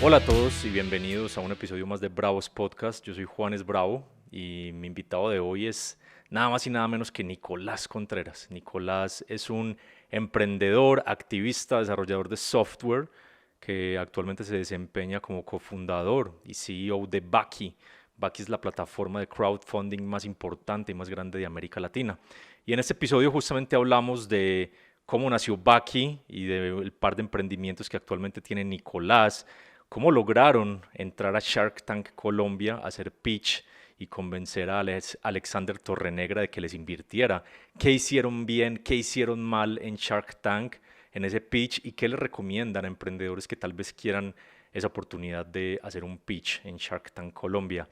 Hola a todos y bienvenidos a un episodio más de Bravos Podcast. Yo soy Juanes Bravo y mi invitado de hoy es nada más y nada menos que Nicolás Contreras. Nicolás es un emprendedor, activista, desarrollador de software que actualmente se desempeña como cofundador y CEO de Baki. Baki es la plataforma de crowdfunding más importante y más grande de América Latina. Y en este episodio justamente hablamos de cómo nació Baki y del par de emprendimientos que actualmente tiene Nicolás. ¿Cómo lograron entrar a Shark Tank Colombia a hacer pitch y convencer a Alexander Torrenegra de que les invirtiera? ¿Qué hicieron bien, qué hicieron mal en Shark Tank en ese pitch y qué les recomiendan a emprendedores que tal vez quieran esa oportunidad de hacer un pitch en Shark Tank Colombia?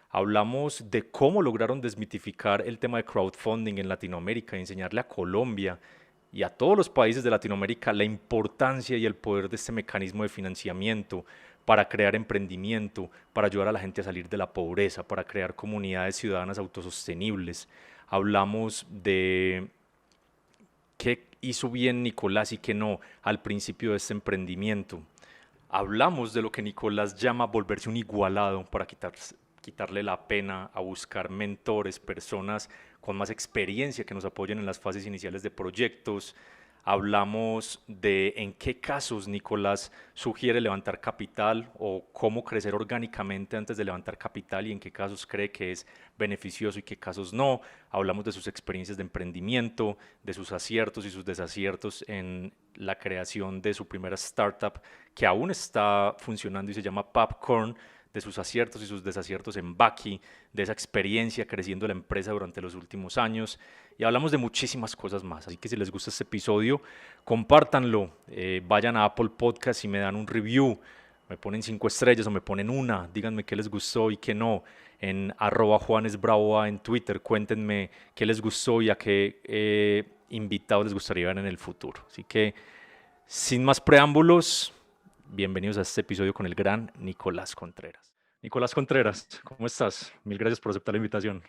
Hablamos de cómo lograron desmitificar el tema de crowdfunding en Latinoamérica y enseñarle a Colombia y a todos los países de Latinoamérica la importancia y el poder de este mecanismo de financiamiento para crear emprendimiento, para ayudar a la gente a salir de la pobreza, para crear comunidades ciudadanas autosostenibles. Hablamos de qué hizo bien Nicolás y qué no al principio de este emprendimiento. Hablamos de lo que Nicolás llama volverse un igualado para quitarle la pena a buscar mentores, personas con más experiencia que nos apoyen en las fases iniciales de proyectos. Hablamos de en qué casos Nicolás sugiere levantar capital o cómo crecer orgánicamente antes de levantar capital y en qué casos cree que es beneficioso y qué casos no. Hablamos de sus experiencias de emprendimiento, de sus aciertos y sus desaciertos en la creación de su primera startup que aún está funcionando y se llama Popcorn, de sus aciertos y sus desaciertos en Baki, de esa experiencia creciendo la empresa durante los últimos años. Y hablamos de muchísimas cosas más. Así que si les gusta este episodio, compártanlo, vayan a Apple Podcast y me dan un review, me ponen 5 estrellas o me ponen una, díganme qué les gustó y qué no. En @JuanesBravoa en Twitter, cuéntenme qué les gustó y a qué invitados les gustaría ver en el futuro. Así que, sin más preámbulos, bienvenidos a este episodio con el gran Nicolás Contreras. Nicolás Contreras, ¿cómo estás? Mil gracias por aceptar la invitación.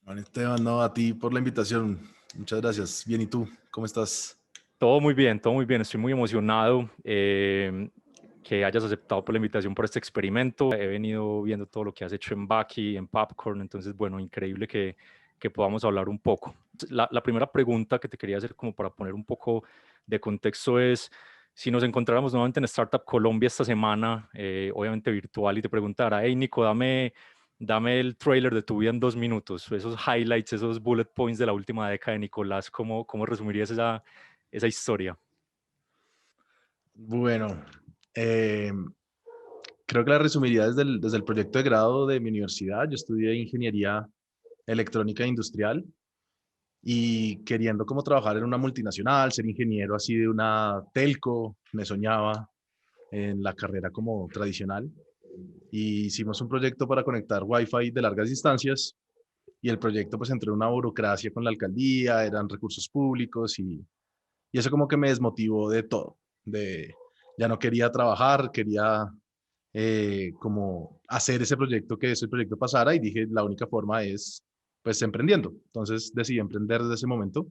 Juan Esteban, no, a ti por la invitación. Muchas gracias. Bien, ¿y tú? ¿Cómo estás? Todo muy bien, todo muy bien. Estoy muy emocionado que hayas aceptado por la invitación por este experimento. He venido viendo todo lo que has hecho en Baki, en Popcorn, entonces, bueno, increíble que podamos hablar un poco. La primera pregunta que te quería hacer como para poner un poco de contexto es, si nos encontráramos nuevamente en Startup Colombia esta semana, obviamente virtual, y te preguntara, hey Nico, dame el trailer de tu vida en 2 minutos, esos highlights, esos bullet points de la última década de Nicolás, ¿cómo resumirías esa historia? Bueno, eh, creo que la resumiría desde el proyecto de grado de mi universidad. Yo estudié ingeniería electrónica e industrial y queriendo como trabajar en una multinacional, ser ingeniero así de una telco, me soñaba en la carrera como tradicional. Y hicimos un proyecto para conectar Wi-Fi de largas distancias y el proyecto pues entró en una burocracia con la alcaldía, eran recursos públicos y eso como que me desmotivó de todo, de ya no quería trabajar, quería como hacer ese proyecto, que ese proyecto pasara y dije la única forma es pues emprendiendo. Entonces decidí emprender desde ese momento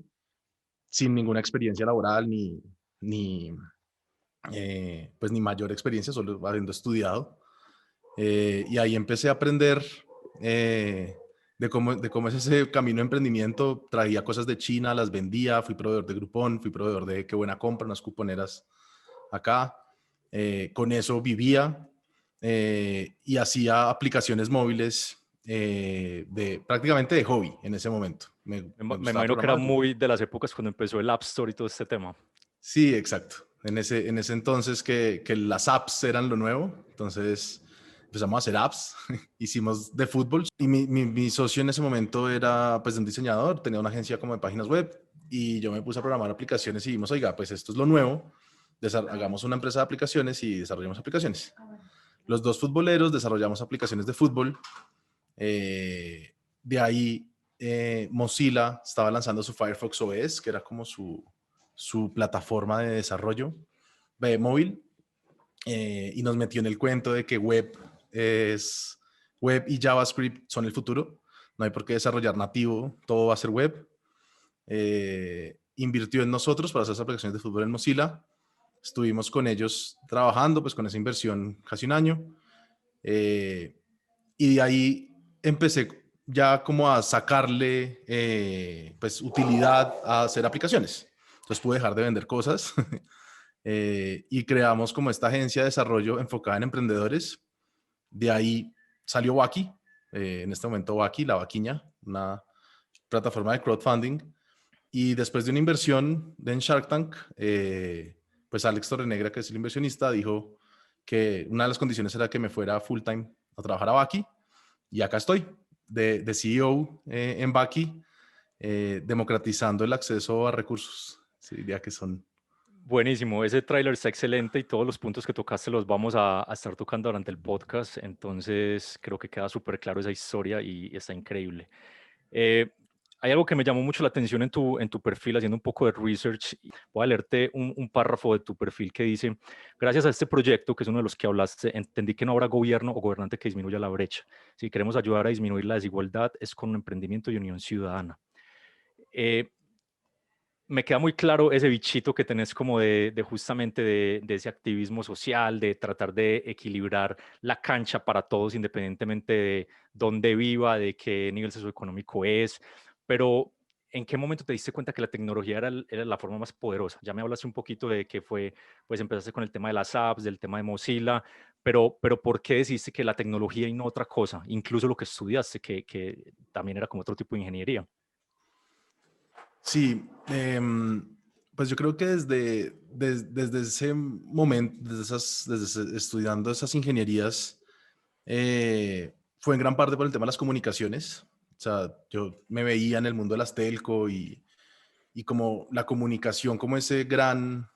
sin ninguna experiencia laboral ni mayor experiencia, solo habiendo estudiado. Y ahí empecé a aprender eh, de cómo es ese camino de emprendimiento. Traía cosas de China, las vendía, fui proveedor de Groupon, fui proveedor de Qué Buena Compra, unas cuponeras acá. Con eso vivía y hacía aplicaciones móviles prácticamente de hobby en ese momento. Me Me gustaba imagino que era programar. muy de las épocas cuando empezó el App Store y todo este tema. Sí, exacto. En ese entonces que las apps eran lo nuevo, entonces empezamos a hacer apps, hicimos de fútbol y mi socio en ese momento era pues un diseñador, tenía una agencia como de páginas web y yo me puse a programar aplicaciones y dijimos, oiga, pues esto es lo nuevo, hagamos una empresa de aplicaciones y desarrollamos aplicaciones. Los dos futboleros desarrollamos aplicaciones de fútbol, de ahí Mozilla estaba lanzando su Firefox OS, que era como su plataforma de desarrollo móvil, y nos metió en el cuento de que web y JavaScript son el futuro. No hay por qué desarrollar nativo, todo va a ser web. Invirtió en nosotros para hacer esas aplicaciones de fútbol en Mozilla. Estuvimos con ellos trabajando, pues con esa inversión casi un año. Y de ahí empecé ya como a sacarle pues utilidad a hacer aplicaciones. Entonces pude dejar de vender cosas y creamos como esta agencia de desarrollo enfocada en emprendedores. De ahí salió Waki, en este momento Waki, la vaquiña, una plataforma de crowdfunding. Y después de una inversión en Shark Tank, pues Alex Torrenegra, que es el inversionista, dijo que una de las condiciones era que me fuera full time a trabajar a Baki. Y acá estoy, de CEO en Baki, democratizando el acceso a recursos. Sí, diría que son. Buenísimo, ese tráiler está excelente y todos los puntos que tocaste los vamos a estar tocando durante el podcast, entonces creo que queda súper claro esa historia y está increíble. Eh, Hay algo que me llamó mucho la atención en tu perfil, haciendo un poco de research. Voy a leerte un párrafo de tu perfil que dice, gracias a este proyecto, que es uno de los que hablaste, entendí que no habrá gobierno o gobernante que disminuya la brecha. Si queremos ayudar a disminuir la desigualdad, es con un emprendimiento y unión ciudadana. Eh, Me queda muy claro ese bichito que tenés como de justamente de ese activismo social, de tratar de equilibrar la cancha para todos, independientemente de dónde viva, de qué nivel socioeconómico es. Pero, ¿en qué momento te diste cuenta que la tecnología era la forma más poderosa? Ya me hablaste un poquito de que fue, pues empezaste con el tema de las apps, del tema de Mozilla, pero ¿por qué decidiste que la tecnología y no otra cosa? Incluso lo que estudiaste, que también era como otro tipo de ingeniería. Sí, pues yo creo que desde ese momento, estudiando esas ingenierías, fue en gran parte por el tema de las comunicaciones. O sea, yo me veía en el mundo de las telco y como la comunicación como ese gran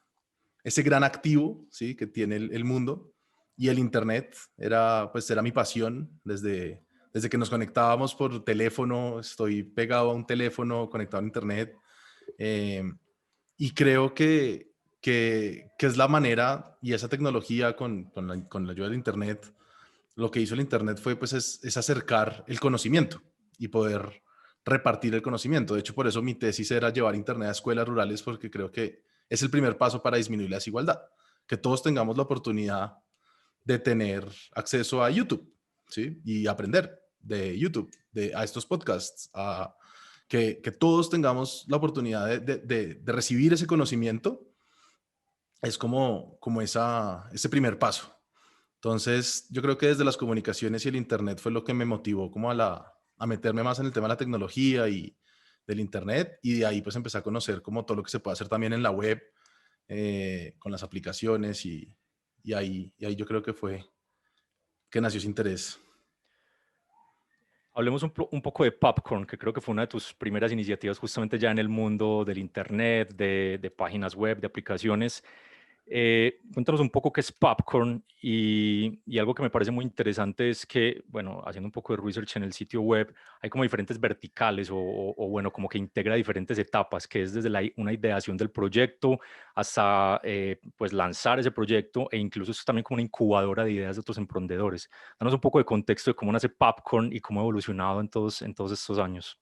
activo, ¿sí? Que tiene el mundo, y el internet pues era mi pasión desde que nos conectábamos por teléfono. Estoy pegado a un teléfono conectado a internet, eh, y creo que es la manera, y esa tecnología con la ayuda del internet, lo que hizo el internet fue pues es acercar el conocimiento y poder repartir el conocimiento. De hecho, por eso mi tesis era llevar internet a escuelas rurales, porque creo que es el primer paso para disminuir la desigualdad, que todos tengamos la oportunidad de tener acceso a YouTube, ¿sí? Y aprender de YouTube, a estos podcasts, que todos tengamos la oportunidad de recibir ese conocimiento. Es como ese primer paso. Entonces, yo creo que desde las comunicaciones y el internet fue lo que me motivó como a meterme más en el tema de la tecnología y del internet, y de ahí pues empecé a conocer como todo lo que se puede hacer también en la web, con las aplicaciones, y ahí yo creo que fue que nació ese interés. Hablemos un poco de Popcorn, que creo que fue una de tus primeras iniciativas justamente ya en el mundo del Internet, de páginas web, de aplicaciones. Cuéntanos un poco qué es Popcorn y algo que me parece muy interesante es que, bueno, haciendo un poco de research en el sitio web, hay como diferentes verticales o bueno, como que integra diferentes etapas, que es desde una ideación del proyecto hasta pues lanzar ese proyecto e incluso es también como una incubadora de ideas de otros emprendedores. Danos un poco de contexto de cómo nace Popcorn y cómo ha evolucionado en todos estos años.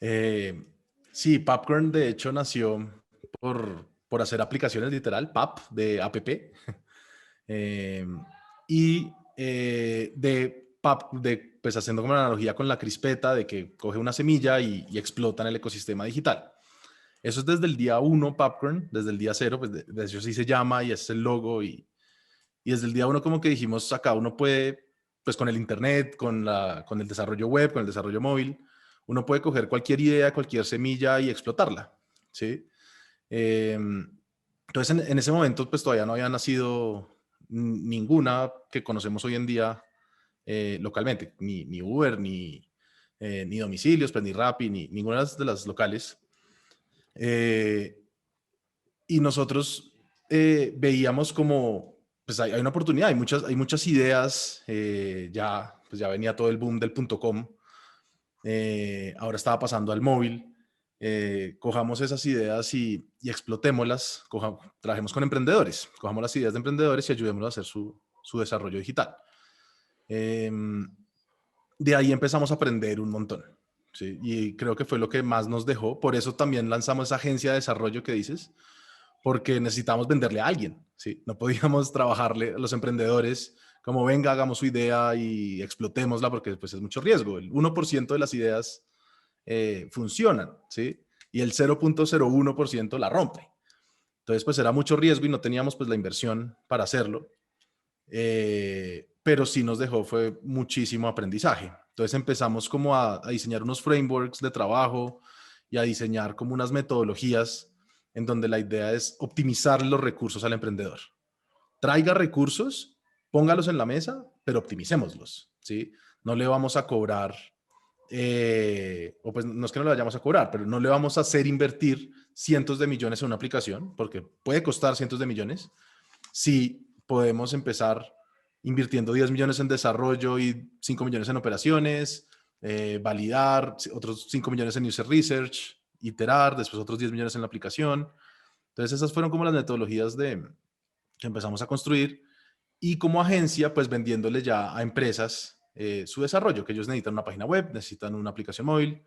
Eh, sí, Popcorn de hecho nació por hacer aplicaciones literal, PAP, de app. Eh, y pues haciendo como una analogía con la crispeta, de que coge una semilla y explota en el ecosistema digital. Eso es desde el día uno, Popcorn, desde el día cero, pues de eso sí se llama y ese es el logo. Y desde el día uno como que dijimos, acá uno puede, pues con el internet, con el desarrollo web, con el desarrollo móvil, uno puede coger cualquier idea, cualquier semilla y explotarla, ¿sí? Eh, entonces, en ese momento, pues todavía no había nacido ninguna que conocemos hoy en día localmente, ni Uber, ni domicilios, pues ni Rappi, ni ninguna de las locales. Eh, y nosotros veíamos como, pues hay una oportunidad, hay muchas ideas, pues ya venía todo el boom del .com, ahora estaba pasando al móvil. Cojamos esas ideas y explotémoslas, trabajemos con emprendedores, cojamos las ideas de emprendedores y ayudémoslos a hacer su desarrollo digital. De ahí empezamos a aprender un montón, ¿sí? Y creo que fue lo que más nos dejó. Por eso también lanzamos esa agencia de desarrollo que dices, porque necesitábamos venderle a alguien, ¿sí? No podíamos trabajarle a los emprendedores como venga, hagamos su idea y explotémosla porque pues es mucho riesgo. El 1% de las ideas funcionan, ¿sí? Y el 0,01% la rompe. Entonces, pues era mucho riesgo y no teníamos pues la inversión para hacerlo. Pero sí nos dejó fue muchísimo aprendizaje. Entonces empezamos como a diseñar unos frameworks de trabajo y a diseñar como unas metodologías en donde la idea es optimizar los recursos al emprendedor. Traiga recursos, póngalos en la mesa, pero optimicémoslos, ¿sí? No le vamos a cobrar, o pues no es que no le vayamos a cobrar, pero no le vamos a hacer invertir cientos de millones en una aplicación, porque puede costar cientos de millones, si podemos empezar invirtiendo 10 millones en desarrollo y 5 millones en operaciones, validar, otros 5 millones en user research, iterar, después otros 10 millones en la aplicación. Entonces esas fueron como las metodologías que empezamos a construir y como agencia, pues vendiéndole ya a empresas su desarrollo, que ellos necesitan una página web, necesitan una aplicación móvil,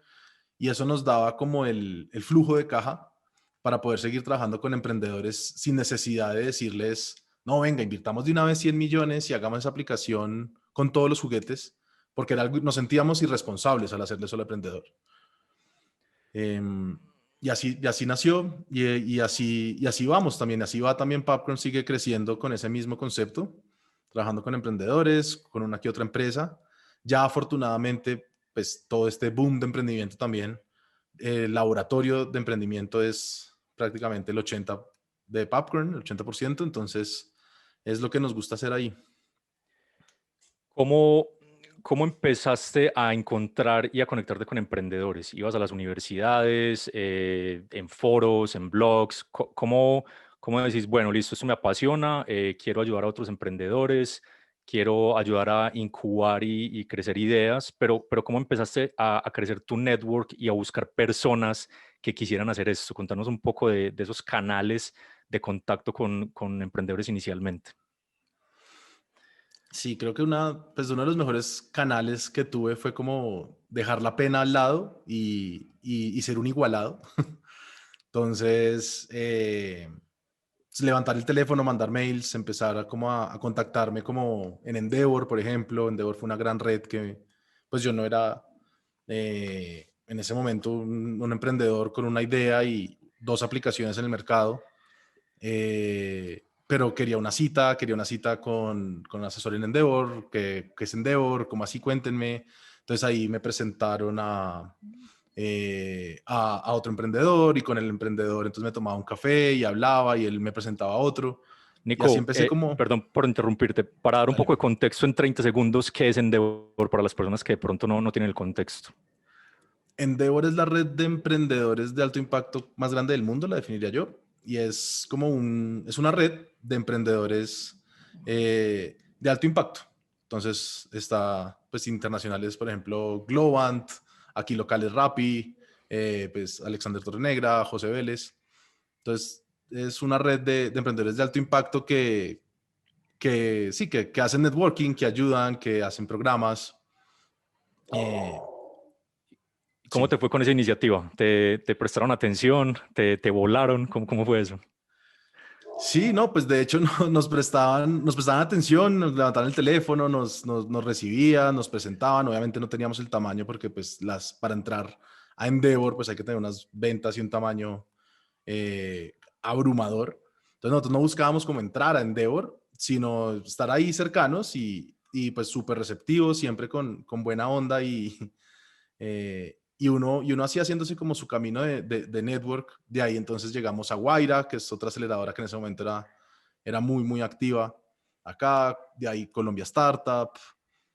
y eso nos daba como el flujo de caja para poder seguir trabajando con emprendedores sin necesidad de decirles, no, venga, invirtamos de una vez 100 millones y hagamos esa aplicación con todos los juguetes, porque era algo, nos sentíamos irresponsables al hacerle eso al emprendedor. Y así nació y así vamos también, así va también Popcorn, sigue creciendo con ese mismo concepto, trabajando con emprendedores, con una que otra empresa. Ya afortunadamente, pues todo este boom de emprendimiento también, el laboratorio de emprendimiento es prácticamente el 80% de Popcorn, el 80%, entonces es lo que nos gusta hacer ahí. ¿Cómo, cómo empezaste a encontrar y a conectarte con emprendedores? ¿Ibas a las universidades, en foros, en blogs? ¿Cómo decís, bueno, listo, esto me apasiona, quiero ayudar a otros emprendedores, quiero ayudar a incubar y crecer ideas, pero ¿cómo empezaste a crecer tu network y a buscar personas que quisieran hacer esto? Contanos un poco de esos canales de contacto con emprendedores inicialmente. Sí, creo que pues uno de los mejores canales que tuve fue como dejar la pena al lado y ser un igualado. Entonces, levantar el teléfono, mandar mails, empezar a contactarme como en Endeavor, por ejemplo. Endeavor fue una gran red que pues yo no era en ese momento un emprendedor con una idea y dos aplicaciones en el mercado. Pero quería una cita con un asesor en Endeavor, que es Endeavor, como así, cuéntenme. Entonces ahí me presentaron a otro emprendedor y con el emprendedor entonces me tomaba un café y hablaba y él me presentaba a otro. Y así Nico, empecé como, perdón por interrumpirte, para dar un dale. poco de contexto en 30 segundos, ¿qué es Endeavor para las personas que de pronto no tienen el contexto? Endeavor es la red de emprendedores de alto impacto más grande del mundo, la definiría yo. Y es como es una red de emprendedores de alto impacto. Entonces está pues internacionales, por ejemplo, Globant, aquí locales Rappi, pues Alexander Torrenegra, José Vélez. Entonces es una red de emprendedores de alto impacto que sí, que hacen networking, que ayudan, que hacen programas. Eh, ¿Cómo sí. te fue con esa iniciativa? ¿Te prestaron atención? ¿Te volaron? ¿Cómo fue eso? Sí, no, pues de hecho nos prestaban atención, nos levantaban el teléfono, nos recibían, nos presentaban. Obviamente no teníamos el tamaño porque pues para entrar a Endeavor pues hay que tener unas ventas y un tamaño abrumador. Entonces nosotros no buscábamos como entrar a Endeavor, sino estar ahí cercanos y pues súper receptivos, siempre con buena onda y uno así haciéndose como su camino de network. De ahí entonces llegamos a Guaira, que es otra aceleradora que en ese momento era muy, muy activa acá. De ahí Colombia Startup.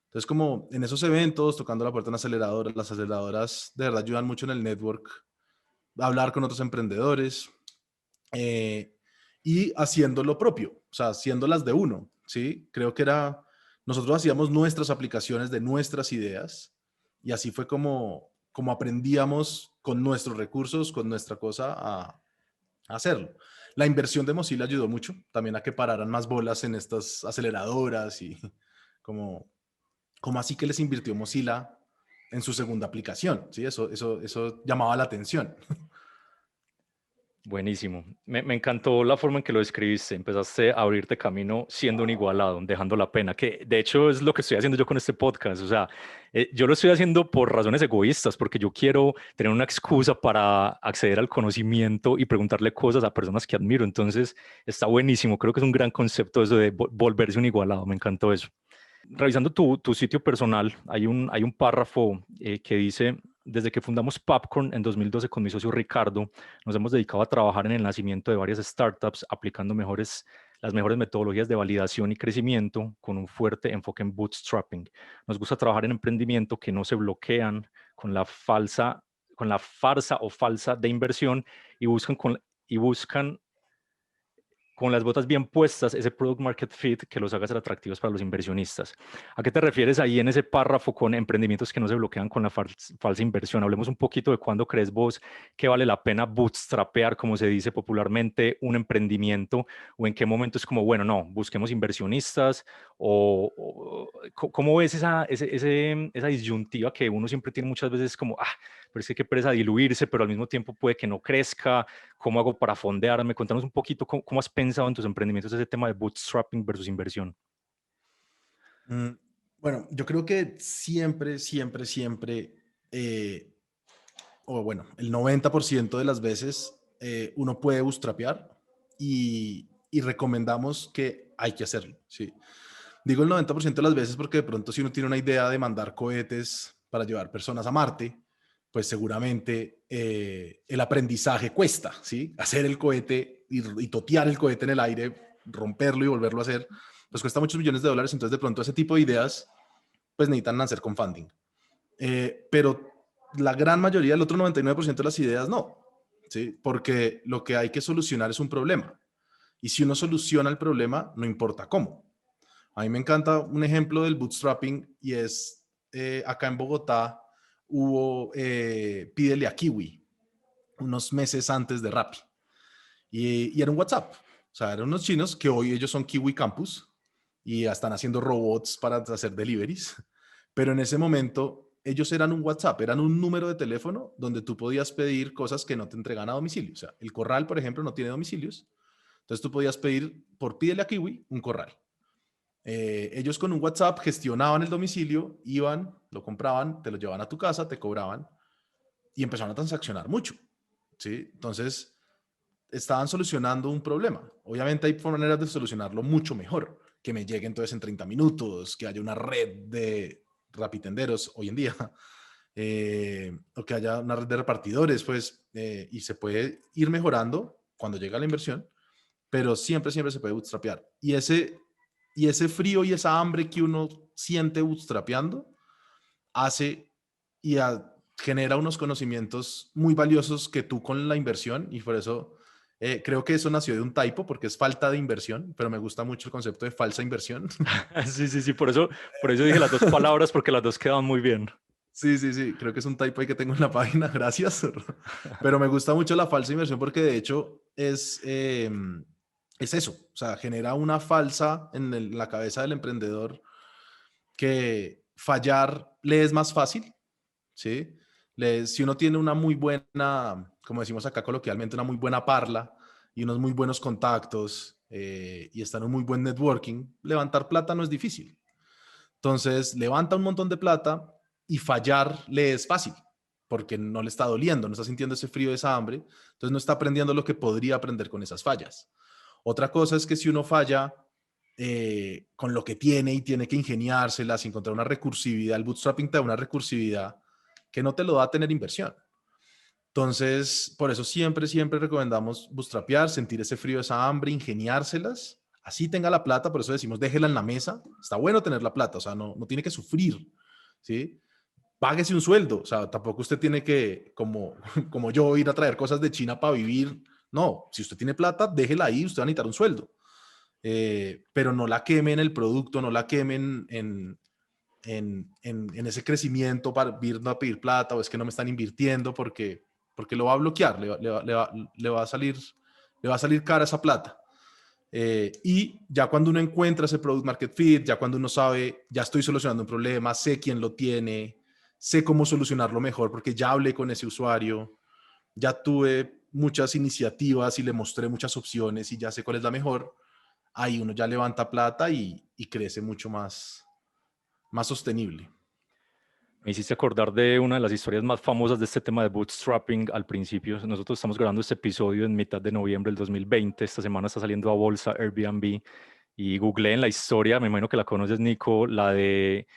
Entonces como en esos eventos, tocando la puerta en aceleradoras, las aceleradoras de verdad ayudan mucho en el network, hablar con otros emprendedores eh, y haciendo lo propio, o sea, haciéndolas de uno, ¿sí? Creo que nosotros hacíamos nuestras aplicaciones de nuestras ideas y así fue como aprendíamos con nuestros recursos, con nuestra cosa a hacerlo. La inversión de Mozilla ayudó mucho también a que pararan más bolas en estas aceleradoras y como, como así que les invirtió Mozilla en su segunda aplicación, ¿sí? Eso llamaba la atención. Buenísimo. Me encantó la forma en que lo describiste. Empezaste a abrirte camino siendo un igualado, dejando la pena, que de hecho es lo que estoy haciendo yo con este podcast. O sea, yo lo estoy haciendo por razones egoístas, porque yo quiero tener una excusa para acceder al conocimiento y preguntarle cosas a personas que admiro. Entonces, está buenísimo. Creo que es un gran concepto eso de volverse un igualado. Me encantó eso. Revisando tu sitio personal, hay un párrafo que dice, desde que fundamos Popcorn en 2012 con mi socio Ricardo, nos hemos dedicado a trabajar en el nacimiento de varias startups aplicando las mejores metodologías de validación y crecimiento con un fuerte enfoque en bootstrapping. Nos gusta trabajar en emprendimiento que no se bloquean con con la farsa o falsa de inversión y buscan con las botas bien puestas, ese product market fit que los haga ser atractivos para los inversionistas. ¿A qué te refieres ahí en ese párrafo con emprendimientos que no se bloquean con la falsa inversión? Hablemos un poquito de cuándo crees vos que vale la pena bootstrapear, como se dice popularmente, un emprendimiento, o en qué momento es como, bueno, no, busquemos inversionistas, ¿cómo ves esa disyuntiva que uno siempre tiene muchas veces como, pero es que qué pereza diluirse, pero al mismo tiempo puede que no crezca? ¿Cómo hago para fondearme? Contanos un poquito cómo has pensado en tus emprendimientos ese tema de bootstrapping versus inversión. Mm, Bueno, yo creo que siempre, o bueno, el 90% de las veces uno puede bootstrapear y recomendamos que hay que hacerlo, ¿sí? Digo el 90% de las veces porque de pronto si uno tiene una idea de mandar cohetes para llevar personas a Marte, pues seguramente el aprendizaje cuesta, ¿sí? Hacer el cohete y totear el cohete en el aire, romperlo y volverlo a hacer, pues cuesta muchos millones de dólares. Entonces de pronto ese tipo de ideas pues necesitan nacer con funding. Pero la gran mayoría, el otro 99% de las ideas no, ¿sí? Porque lo que hay que solucionar es un problema. Y si uno soluciona el problema, no importa cómo. A mí me encanta un ejemplo del bootstrapping y es acá en Bogotá hubo Pídele a Kiwi unos meses antes de Rappi y era un WhatsApp. O sea, eran unos chinos que hoy ellos son Kiwi Campus y ya están haciendo robots para hacer deliveries. Pero en ese momento ellos eran un WhatsApp, eran un número de teléfono donde tú podías pedir cosas que no te entregan a domicilio. O sea, el corral, por ejemplo, no tiene domicilios. Entonces tú podías pedir por Pídele a Kiwi un corral. Ellos con un WhatsApp gestionaban el domicilio, iban, lo compraban, te lo llevaban a tu casa, te cobraban y empezaron a transaccionar mucho, ¿sí? Entonces, estaban solucionando un problema. Obviamente hay maneras de solucionarlo mucho mejor, que me llegue entonces en 30 minutos, que haya una red de rapitenderos hoy en día, o que haya una red de repartidores, pues, y se puede ir mejorando cuando llega la inversión, pero siempre se puede bootstrapear. Y ese frío y esa hambre que uno siente bootstrapeando hace y genera unos conocimientos muy valiosos que tú con la inversión, y por eso creo que eso nació de un typo, porque es falta de inversión, pero me gusta mucho el concepto de falsa inversión. Sí, sí, sí, por eso dije las dos palabras, porque las dos quedan muy bien. Sí, creo que es un typo ahí que tengo en la página, gracias. Pero me gusta mucho la falsa inversión porque de hecho es eso, o sea, genera una falsa en la cabeza del emprendedor que fallar le es más fácil, ¿sí? Si uno tiene una muy buena, como decimos acá coloquialmente, una muy buena parla y unos muy buenos contactos y está en un muy buen networking, levantar plata no es difícil. Entonces, levanta un montón de plata y fallar le es fácil porque no le está doliendo, no está sintiendo ese frío, esa hambre, entonces no está aprendiendo lo que podría aprender con esas fallas. Otra cosa es que si uno falla con lo que tiene y tiene que ingeniárselas, encontrar una recursividad, el bootstrapping te da una recursividad que no te lo da a tener inversión. Entonces, por eso siempre recomendamos bootstrapear, sentir ese frío, esa hambre, ingeniárselas, así tenga la plata, por eso decimos déjela en la mesa, está bueno tener la plata, o sea, no tiene que sufrir, ¿sí? Páguese un sueldo, o sea, tampoco usted tiene que, como yo, ir a traer cosas de China para vivir, no, si usted tiene plata, déjela ahí, usted va a necesitar un sueldo, pero no la queme en el producto, no la quemen en ese crecimiento para ir a pedir plata o es que no me están invirtiendo porque lo va a bloquear, le va a salir cara esa plata. Y ya cuando uno encuentra ese product market fit, ya cuando uno sabe, ya estoy solucionando un problema, sé quién lo tiene, sé cómo solucionarlo mejor porque ya hablé con ese usuario, ya tuve muchas iniciativas y le mostré muchas opciones y ya sé cuál es la mejor, ahí uno ya levanta plata y crece mucho más sostenible. Me hiciste acordar de una de las historias más famosas de este tema de bootstrapping al principio. Nosotros estamos grabando este episodio en mitad de noviembre del 2020. Esta semana está saliendo a bolsa Airbnb y googleé en la historia, me imagino que la conoces, Nico, la de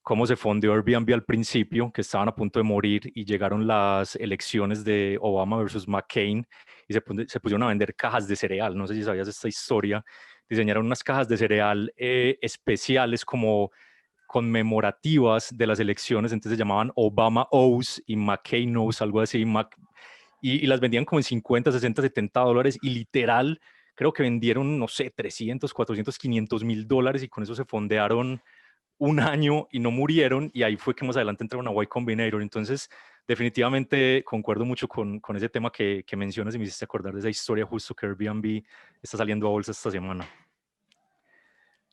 cómo se fondeó Airbnb al principio, que estaban a punto de morir y llegaron las elecciones de Obama versus McCain y se pusieron a vender cajas de cereal. No sé si sabías esta historia. Diseñaron unas cajas de cereal especiales como conmemorativas de las elecciones, entonces se llamaban Obama O's y McCain O's, algo así, y las vendían como en 50, 60, $70 y literal creo que vendieron, no sé, 300, 400, $500,000 y con eso se fondearon un año y no murieron y ahí fue que más adelante entraron a Y Combinator. Entonces, definitivamente concuerdo mucho con ese tema que mencionas y me hiciste acordar de esa historia justo que Airbnb está saliendo a bolsa esta semana.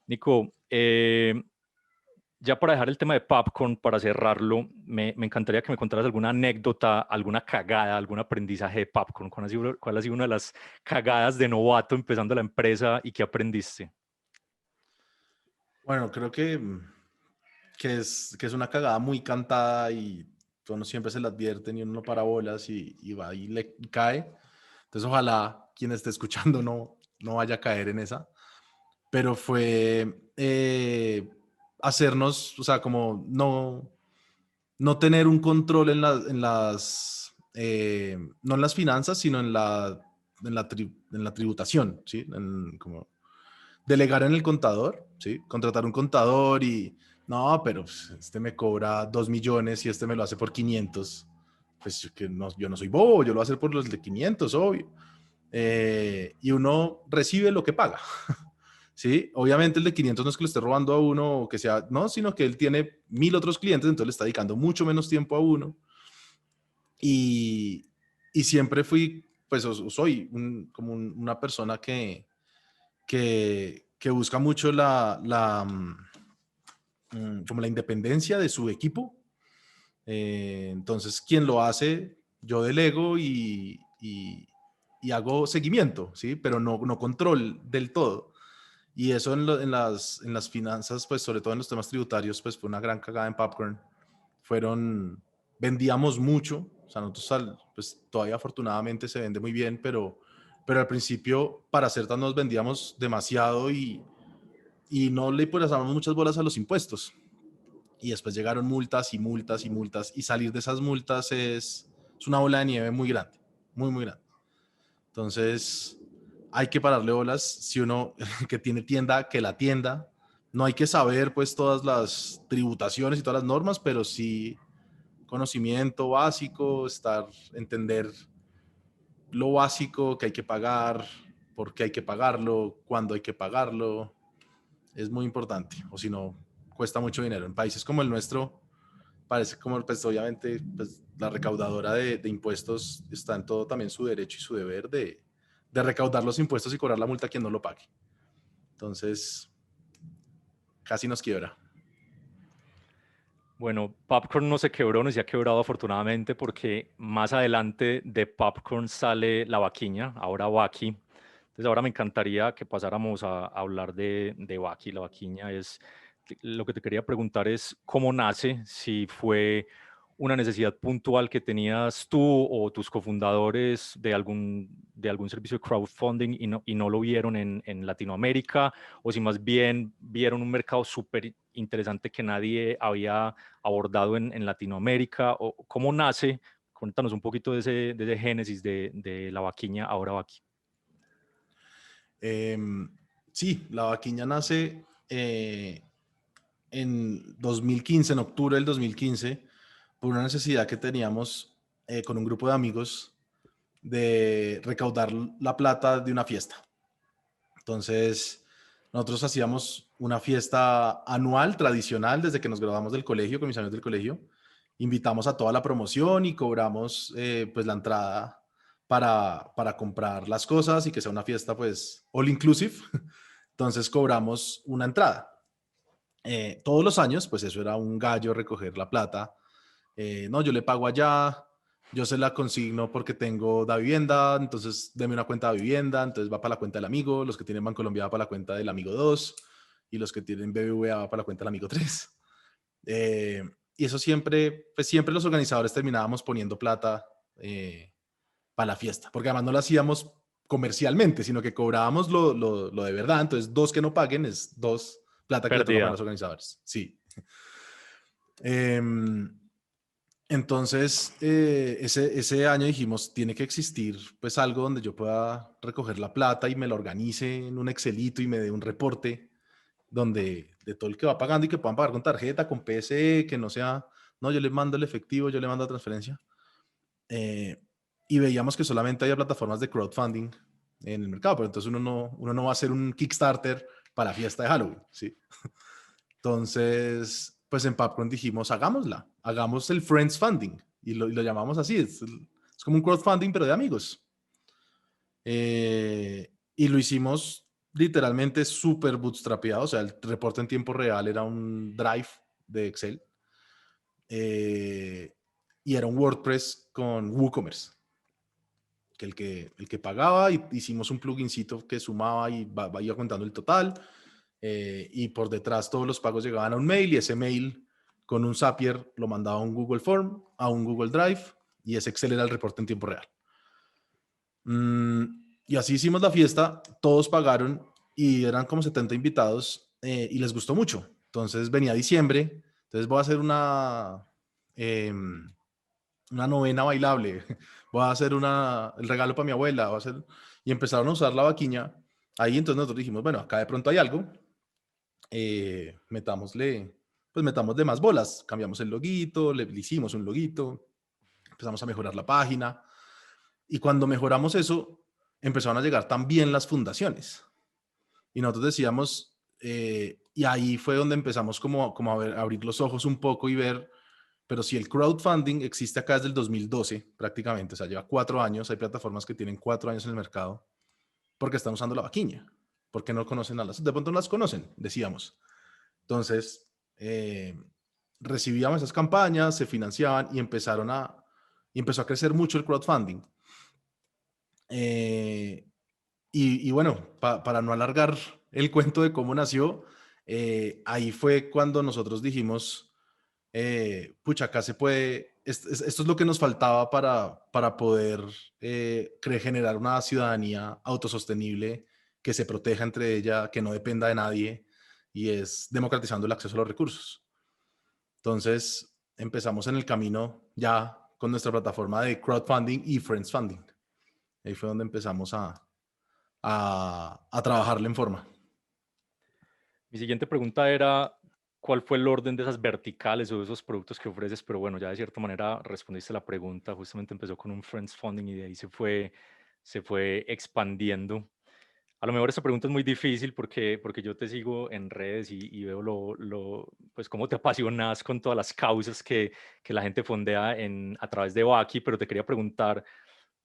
Nico, ya para dejar el tema de Popcorn, para cerrarlo, me encantaría que me contaras alguna anécdota, alguna cagada, algún aprendizaje de Popcorn. ¿Cuál ha sido una de las cagadas de novato empezando la empresa y qué aprendiste? Bueno, creo que es una cagada muy cantada y uno siempre se la advierten y uno no para bolas y va y le cae. Entonces ojalá quien esté escuchando no vaya a caer en esa. Pero fue hacernos, o sea, como no tener un control no en las finanzas, sino en la tributación, ¿sí? Como delegar en el contador, ¿sí? Contratar un contador y, no, pero pues, este me cobra 2 millones y este me lo hace por 500. Pues que no, yo no soy bobo, yo lo voy a hacer por los de 500, obvio. Y uno recibe lo que paga. ¿Sí? Obviamente el de 500 no es que le esté robando a uno o que sea, no, sino que él tiene 1.000 otros clientes, entonces le está dedicando mucho menos tiempo a uno. Y, y siempre fui, pues soy una persona que busca mucho como la independencia de su equipo. Entonces, quien lo hace, yo delego y hago seguimiento, ¿sí? Pero no control del todo. Y eso en las finanzas, pues sobre todo en los temas tributarios, pues fue una gran cagada en Popcorn. Vendíamos mucho, o sea, nosotros pues todavía afortunadamente se vende muy bien, pero al principio para Certas nos vendíamos demasiado y no le poníamos muchas bolas a los impuestos. Y después llegaron multas y multas y multas y salir de esas multas es una bola de nieve muy grande, muy, muy grande. Entonces, hay que pararle bolas. Si uno que tiene tienda, que la tienda. No hay que saber pues todas las tributaciones y todas las normas, pero sí conocimiento básico, entender lo básico que hay que pagar, por qué hay que pagarlo, cuándo hay que pagarlo. Es muy importante, o si no, cuesta mucho dinero. En países como el nuestro, parece como, pues obviamente, pues, la recaudadora de impuestos está en todo también su derecho y su deber de recaudar los impuestos y cobrar la multa a quien no lo pague. Entonces, casi nos quiebra. Bueno, Popcorn no se quebró, no se ha quebrado afortunadamente porque más adelante de Popcorn sale La Vaquiña, ahora Vaki. Entonces ahora me encantaría que pasáramos a hablar de Vaki. La Vaquiña es, lo que te quería preguntar es cómo nace, si fue una necesidad puntual que tenías tú o tus cofundadores de algún servicio de crowdfunding y no lo vieron en Latinoamérica, o si más bien vieron un mercado súper interesante que nadie había abordado en Latinoamérica, o cómo nace. Cuéntanos un poquito de ese génesis de La Vaquiña, ahora Vaki. Sí, la vaquiña nace en 2015, en octubre del 2015, por una necesidad que teníamos con un grupo de amigos de recaudar la plata de una fiesta. Entonces, nosotros hacíamos una fiesta anual, tradicional, desde que nos graduamos del colegio, con mis amigos del colegio. Invitamos a toda la promoción y cobramos pues la entrada para comprar las cosas y que sea una fiesta pues all inclusive. Entonces cobramos una entrada. Todos los años, pues eso era un gallo recoger la plata. No, yo le pago allá, yo se la consigno porque tengo da vivienda, entonces deme una cuenta de vivienda, entonces va para la cuenta del amigo, los que tienen Bancolombia va para la cuenta del amigo 2 y los que tienen BBVA va para la cuenta del amigo 3. Y eso siempre, pues siempre los organizadores terminábamos poniendo plata para la fiesta, porque además no lo hacíamos comercialmente, sino que cobrábamos lo de verdad, entonces dos que no paguen es dos plata que le toca para Pérdida. los organizadores. Sí. Em, entonces, ese año dijimos, tiene que existir pues algo donde yo pueda recoger la plata y me lo organice en un Excelito y me dé un reporte donde de todo el que va pagando y que puedan pagar con tarjeta, con PSE, que no sea, no, yo le mando el efectivo, yo le mando la transferencia. Eh, y veíamos que solamente había plataformas de crowdfunding en el mercado, pero entonces uno no va a hacer un Kickstarter para la fiesta de Halloween, ¿sí? Entonces, pues en Popcorn dijimos, hagámosla, hagamos el Friends Funding, y lo llamamos así, es como un crowdfunding, pero de amigos. Y lo hicimos literalmente súper bootstrapeado, o sea, el reporte en tiempo real era un drive de Excel, eh, y era un WordPress con WooCommerce, que el que pagaba, y hicimos un plugincito que sumaba y iba contando el total, y por detrás todos los pagos llegaban a un mail, y ese mail con un Zapier lo mandaba a un Google Form, a un Google Drive, y ese Excel era el reporte en tiempo real. Y así hicimos la fiesta, todos pagaron y eran como 70 invitados, y les gustó mucho. Entonces venía diciembre, entonces voy a hacer una novena bailable, voy a hacer el regalo para mi abuela, voy a hacer, y empezaron a usar la vaquiña. Ahí entonces nosotros dijimos, bueno, acá de pronto hay algo, metámosle más bolas, cambiamos el loguito, le hicimos un loguito, empezamos a mejorar la página, y cuando mejoramos eso, empezaron a llegar también las fundaciones. Y nosotros decíamos, y ahí fue donde empezamos como a abrir los ojos un poco y ver, pero si el crowdfunding existe acá desde el 2012 prácticamente, o sea, lleva 4 años, hay plataformas que tienen 4 años en el mercado, porque están usando la vaquiña, porque no conocen a de pronto no las conocen, decíamos. Entonces, recibíamos esas campañas, se financiaban y empezó a crecer mucho el crowdfunding. Eh, y bueno, para no alargar el cuento de cómo nació, ahí fue cuando nosotros dijimos, pucha, acá se puede, esto es lo que nos faltaba para poder generar una ciudadanía autosostenible, que se proteja entre ella, que no dependa de nadie, y es democratizando el acceso a los recursos. Entonces, empezamos en el camino ya con nuestra plataforma de crowdfunding y friends funding. Ahí fue donde empezamos a trabajarle en forma. Mi siguiente pregunta era, ¿cuál fue el orden de esas verticales o de esos productos que ofreces? Pero bueno, ya de cierta manera respondiste la pregunta. Justamente empezó con un Friends Funding y de ahí se fue expandiendo. A lo mejor esta pregunta es muy difícil porque yo te sigo en redes y veo pues cómo te apasionas con todas las causas que la gente fondea a través de Baki, pero te quería preguntar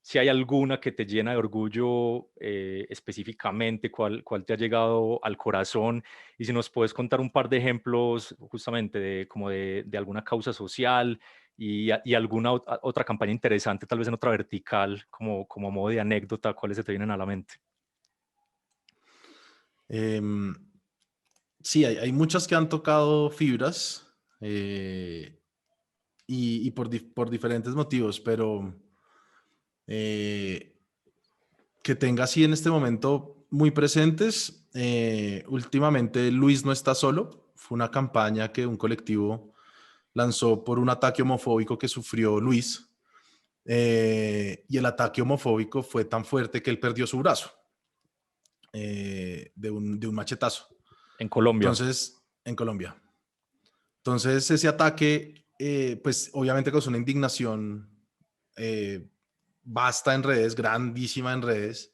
si hay alguna que te llena de orgullo específicamente, cuál te ha llegado al corazón, y si nos puedes contar un par de ejemplos justamente de alguna causa social y alguna otra campaña interesante, tal vez en otra vertical, como modo de anécdota, ¿cuáles se te vienen a la mente? Em, sí, hay muchas que han tocado fibras, y por diferentes motivos, pero eh, que tenga así en este momento muy presentes. Últimamente Luis no está solo. Fue una campaña que un colectivo lanzó por un ataque homofóbico que sufrió Luis. Y el ataque homofóbico fue tan fuerte que él perdió su brazo, de un machetazo. En Colombia. Entonces, en Colombia. Entonces, ese ataque, pues obviamente causó una indignación vasta en redes, grandísima en redes,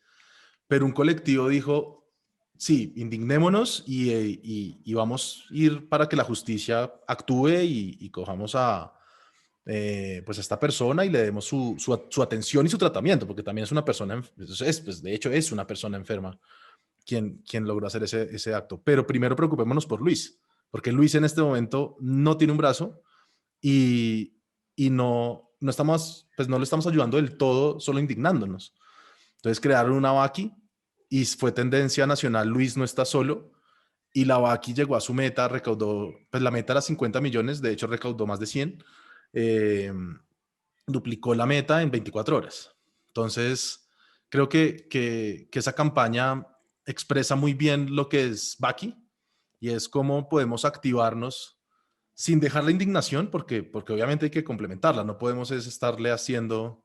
pero un colectivo dijo, sí, indignémonos y vamos a ir para que la justicia actúe y cojamos pues a esta persona y le demos su atención y su tratamiento, porque también es una persona, pues de hecho es una persona enferma quien logró hacer ese acto. Pero primero preocupémonos por Luis, porque Luis en este momento no tiene un brazo y no, no estamos, pues no lo estamos ayudando del todo solo indignándonos. Entonces crearon una Vaki y fue tendencia nacional, Luis no está solo, y la Vaki llegó a su meta, recaudó, pues la meta era 50 millones, de hecho recaudó más de 100, eh, duplicó la meta en 24 horas. Entonces, creo que esa campaña expresa muy bien lo que es Vaki y es cómo podemos activarnos sin dejar la indignación, porque obviamente hay que complementarla, no podemos es estarle haciendo,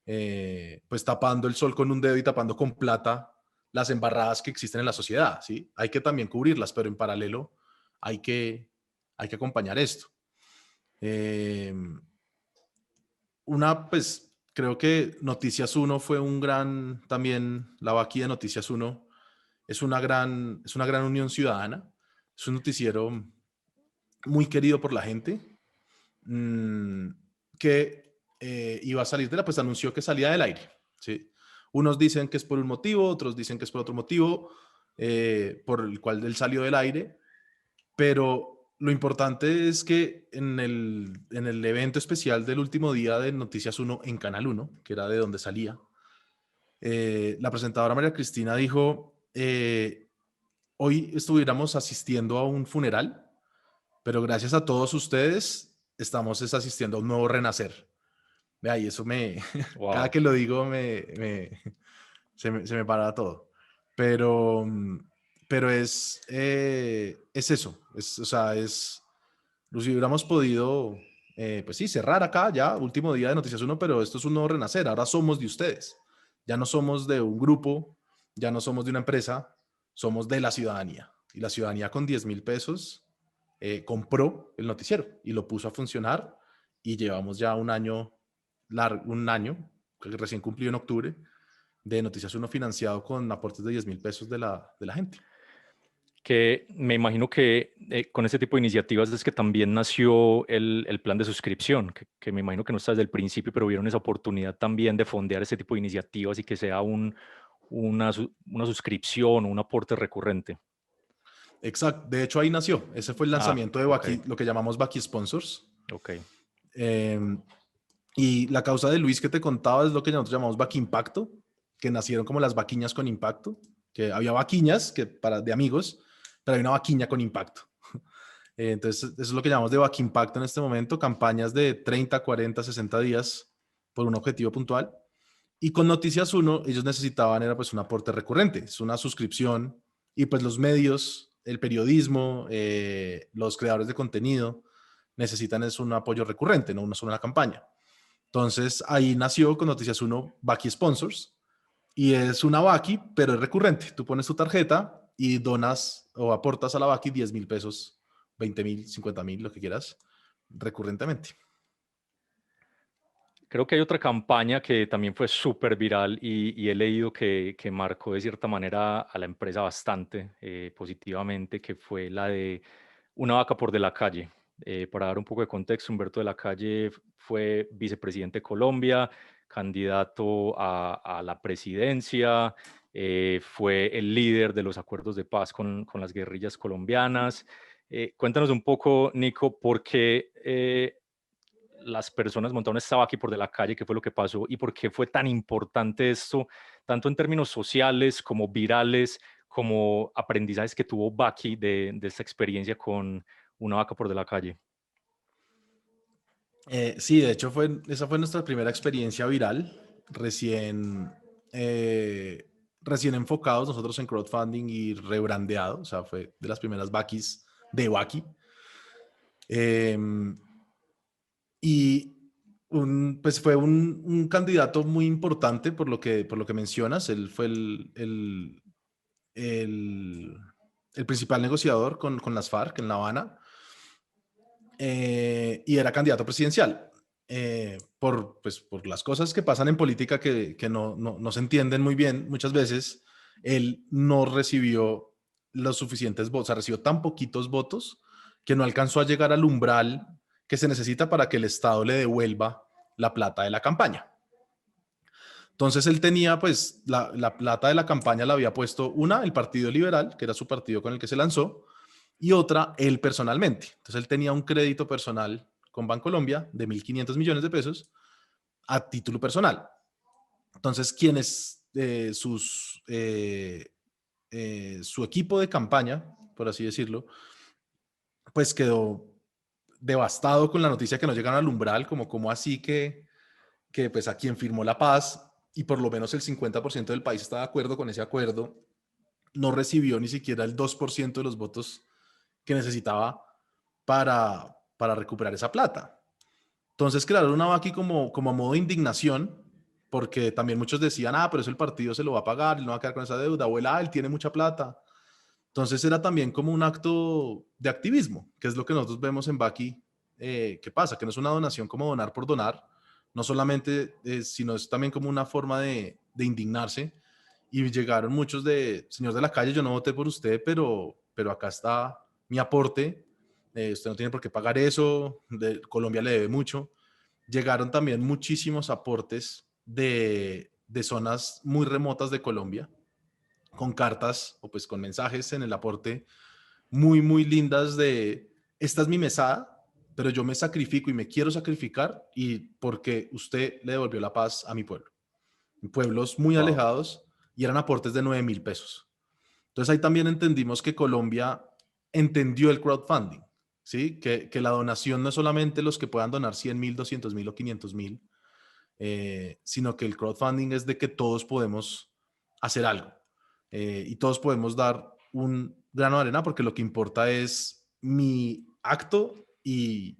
pues tapando el sol con un dedo y tapando con plata las embarradas que existen en la sociedad, ¿sí? Hay que también cubrirlas, pero en paralelo hay que, hay que acompañar esto. Eh, pues creo que Noticias Uno fue un gran, también la vaquilla de Noticias Uno es una gran unión ciudadana, es un noticiero muy querido por la gente, mmm, que iba a salir de la, pues anunció que salía del aire, ¿sí? Unos dicen que es por un motivo, otros dicen que es por otro motivo, por el cual él salió del aire, pero lo importante es que en el evento especial del último día de Noticias Uno en Canal Uno, que era de donde salía, la presentadora María Cristina dijo, hoy estuviéramos asistiendo a un funeral, pero gracias a todos ustedes estamos asistiendo a un nuevo renacer. Vea, y eso cada Wow. que lo digo se me para todo. Pero, pero es eso, o sea, si hubiéramos podido, pues sí, cerrar acá ya, último día de Noticias Uno, pero esto es un nuevo renacer, ahora somos de ustedes, ya no somos de un grupo, ya no somos de una empresa, somos de la ciudadanía. Y la ciudadanía con 10.000 pesos compró el noticiero y lo puso a funcionar y llevamos ya un año, que recién cumplió en octubre, de Noticias Uno financiado con aportes de 10.000 pesos de la gente. Que me imagino que con este tipo de iniciativas es que también nació el plan de suscripción, que me imagino que no está desde el principio, pero vieron esa oportunidad también de fondear este tipo de iniciativas y que sea una suscripción o un aporte recurrente. Exacto, de hecho ahí nació, ese fue el Ah, lanzamiento de ok, Baki, lo que llamamos Baki Sponsors. ok. Eh, y la causa de Luis que te contaba es lo que nosotros llamamos Baki Impacto, que nacieron como las vaquiñas con impacto, que había vaquiñas de amigos, pero hay una vaquiña con impacto. Entonces, eso es lo que llamamos de Back Impact en este momento, campañas de 30, 40, 60 días por un objetivo puntual. Y con Noticias Uno, ellos necesitaban, era pues un aporte recurrente, es una suscripción y pues los medios, el periodismo, los creadores de contenido necesitan es un apoyo recurrente, no solo una campaña. Entonces ahí nació con Noticias Uno Baki Sponsors y es una Baki, pero es recurrente. Tú pones tu tarjeta y donas o aportas a la Baki 10.000 pesos, 20.000, 50.000, lo que quieras, recurrentemente. Creo que hay otra campaña que también fue súper viral y he leído que marcó de cierta manera a la empresa bastante positivamente, que fue la de Una vaca por de la calle. Para dar un poco de contexto, Humberto de la Calle fue vicepresidente de Colombia, candidato a la presidencia, fue el líder de los acuerdos de paz con las guerrillas colombianas. Cuéntanos un poco, Nico, por qué las personas montaron esta vaca por de la calle, qué fue lo que pasó y por qué fue tan importante esto, tanto en términos sociales como virales, como aprendizajes que tuvo Baki de esta experiencia con una vaca por de la calle. Sí, de hecho esa fue nuestra primera experiencia viral, eh, recién enfocados nosotros en crowdfunding y rebrandeado, o sea, fue de las primeras Bakis de Baki. Eh, y pues fue un candidato muy importante por lo que mencionas. Él fue el, el principal negociador con las FARC en La Habana y era candidato presidencial. Pues, por las cosas que pasan en política que no se entienden muy bien muchas veces, él no recibió los suficientes votos, o sea, recibió tan poquitos votos que no alcanzó a llegar al umbral que se necesita para que el Estado le devuelva la plata de la campaña. Entonces él tenía, pues, la plata de la campaña la había puesto el Partido Liberal, que era su partido con el que se lanzó, y otra, él personalmente. Entonces él tenía un crédito personal con Bancolombia de 1.500 millones de pesos a título personal. Entonces, quienes su equipo de campaña, por así decirlo, pues quedó devastado con la noticia que no llegaron al umbral, como así que pues a quien firmó la paz y por lo menos el 50% del país está de acuerdo con ese acuerdo, no recibió ni siquiera el 2% de los votos que necesitaba para recuperar esa plata. Entonces crearon una vaqui como a modo de indignación, porque también muchos decían, pero eso el partido se lo va a pagar, él no va a quedar con esa deuda, o él tiene mucha plata. Entonces era también como un acto de activismo, que es lo que nosotros vemos en Baki, que pasa, que no es una donación como donar por donar, no solamente, sino es también como una forma de indignarse. Y llegaron muchos señor de la calle, yo no voté por usted, pero acá está mi aporte, usted no tiene por qué pagar eso, Colombia le debe mucho. Llegaron también muchísimos aportes de zonas muy remotas de Colombia, con cartas o pues con mensajes en el aporte muy, muy lindas de, esta es mi mesada, pero yo me sacrifico y me quiero sacrificar y porque usted le devolvió la paz a mi pueblo. En pueblos muy Wow. alejados y eran aportes de 9.000 pesos. Entonces ahí también entendimos que Colombia entendió el crowdfunding, ¿sí? Que la donación no es solamente los que puedan donar 100.000, 200.000 o 500.000, sino que el crowdfunding es de que todos podemos hacer algo y todos podemos dar un grano de arena porque lo que importa es mi acto y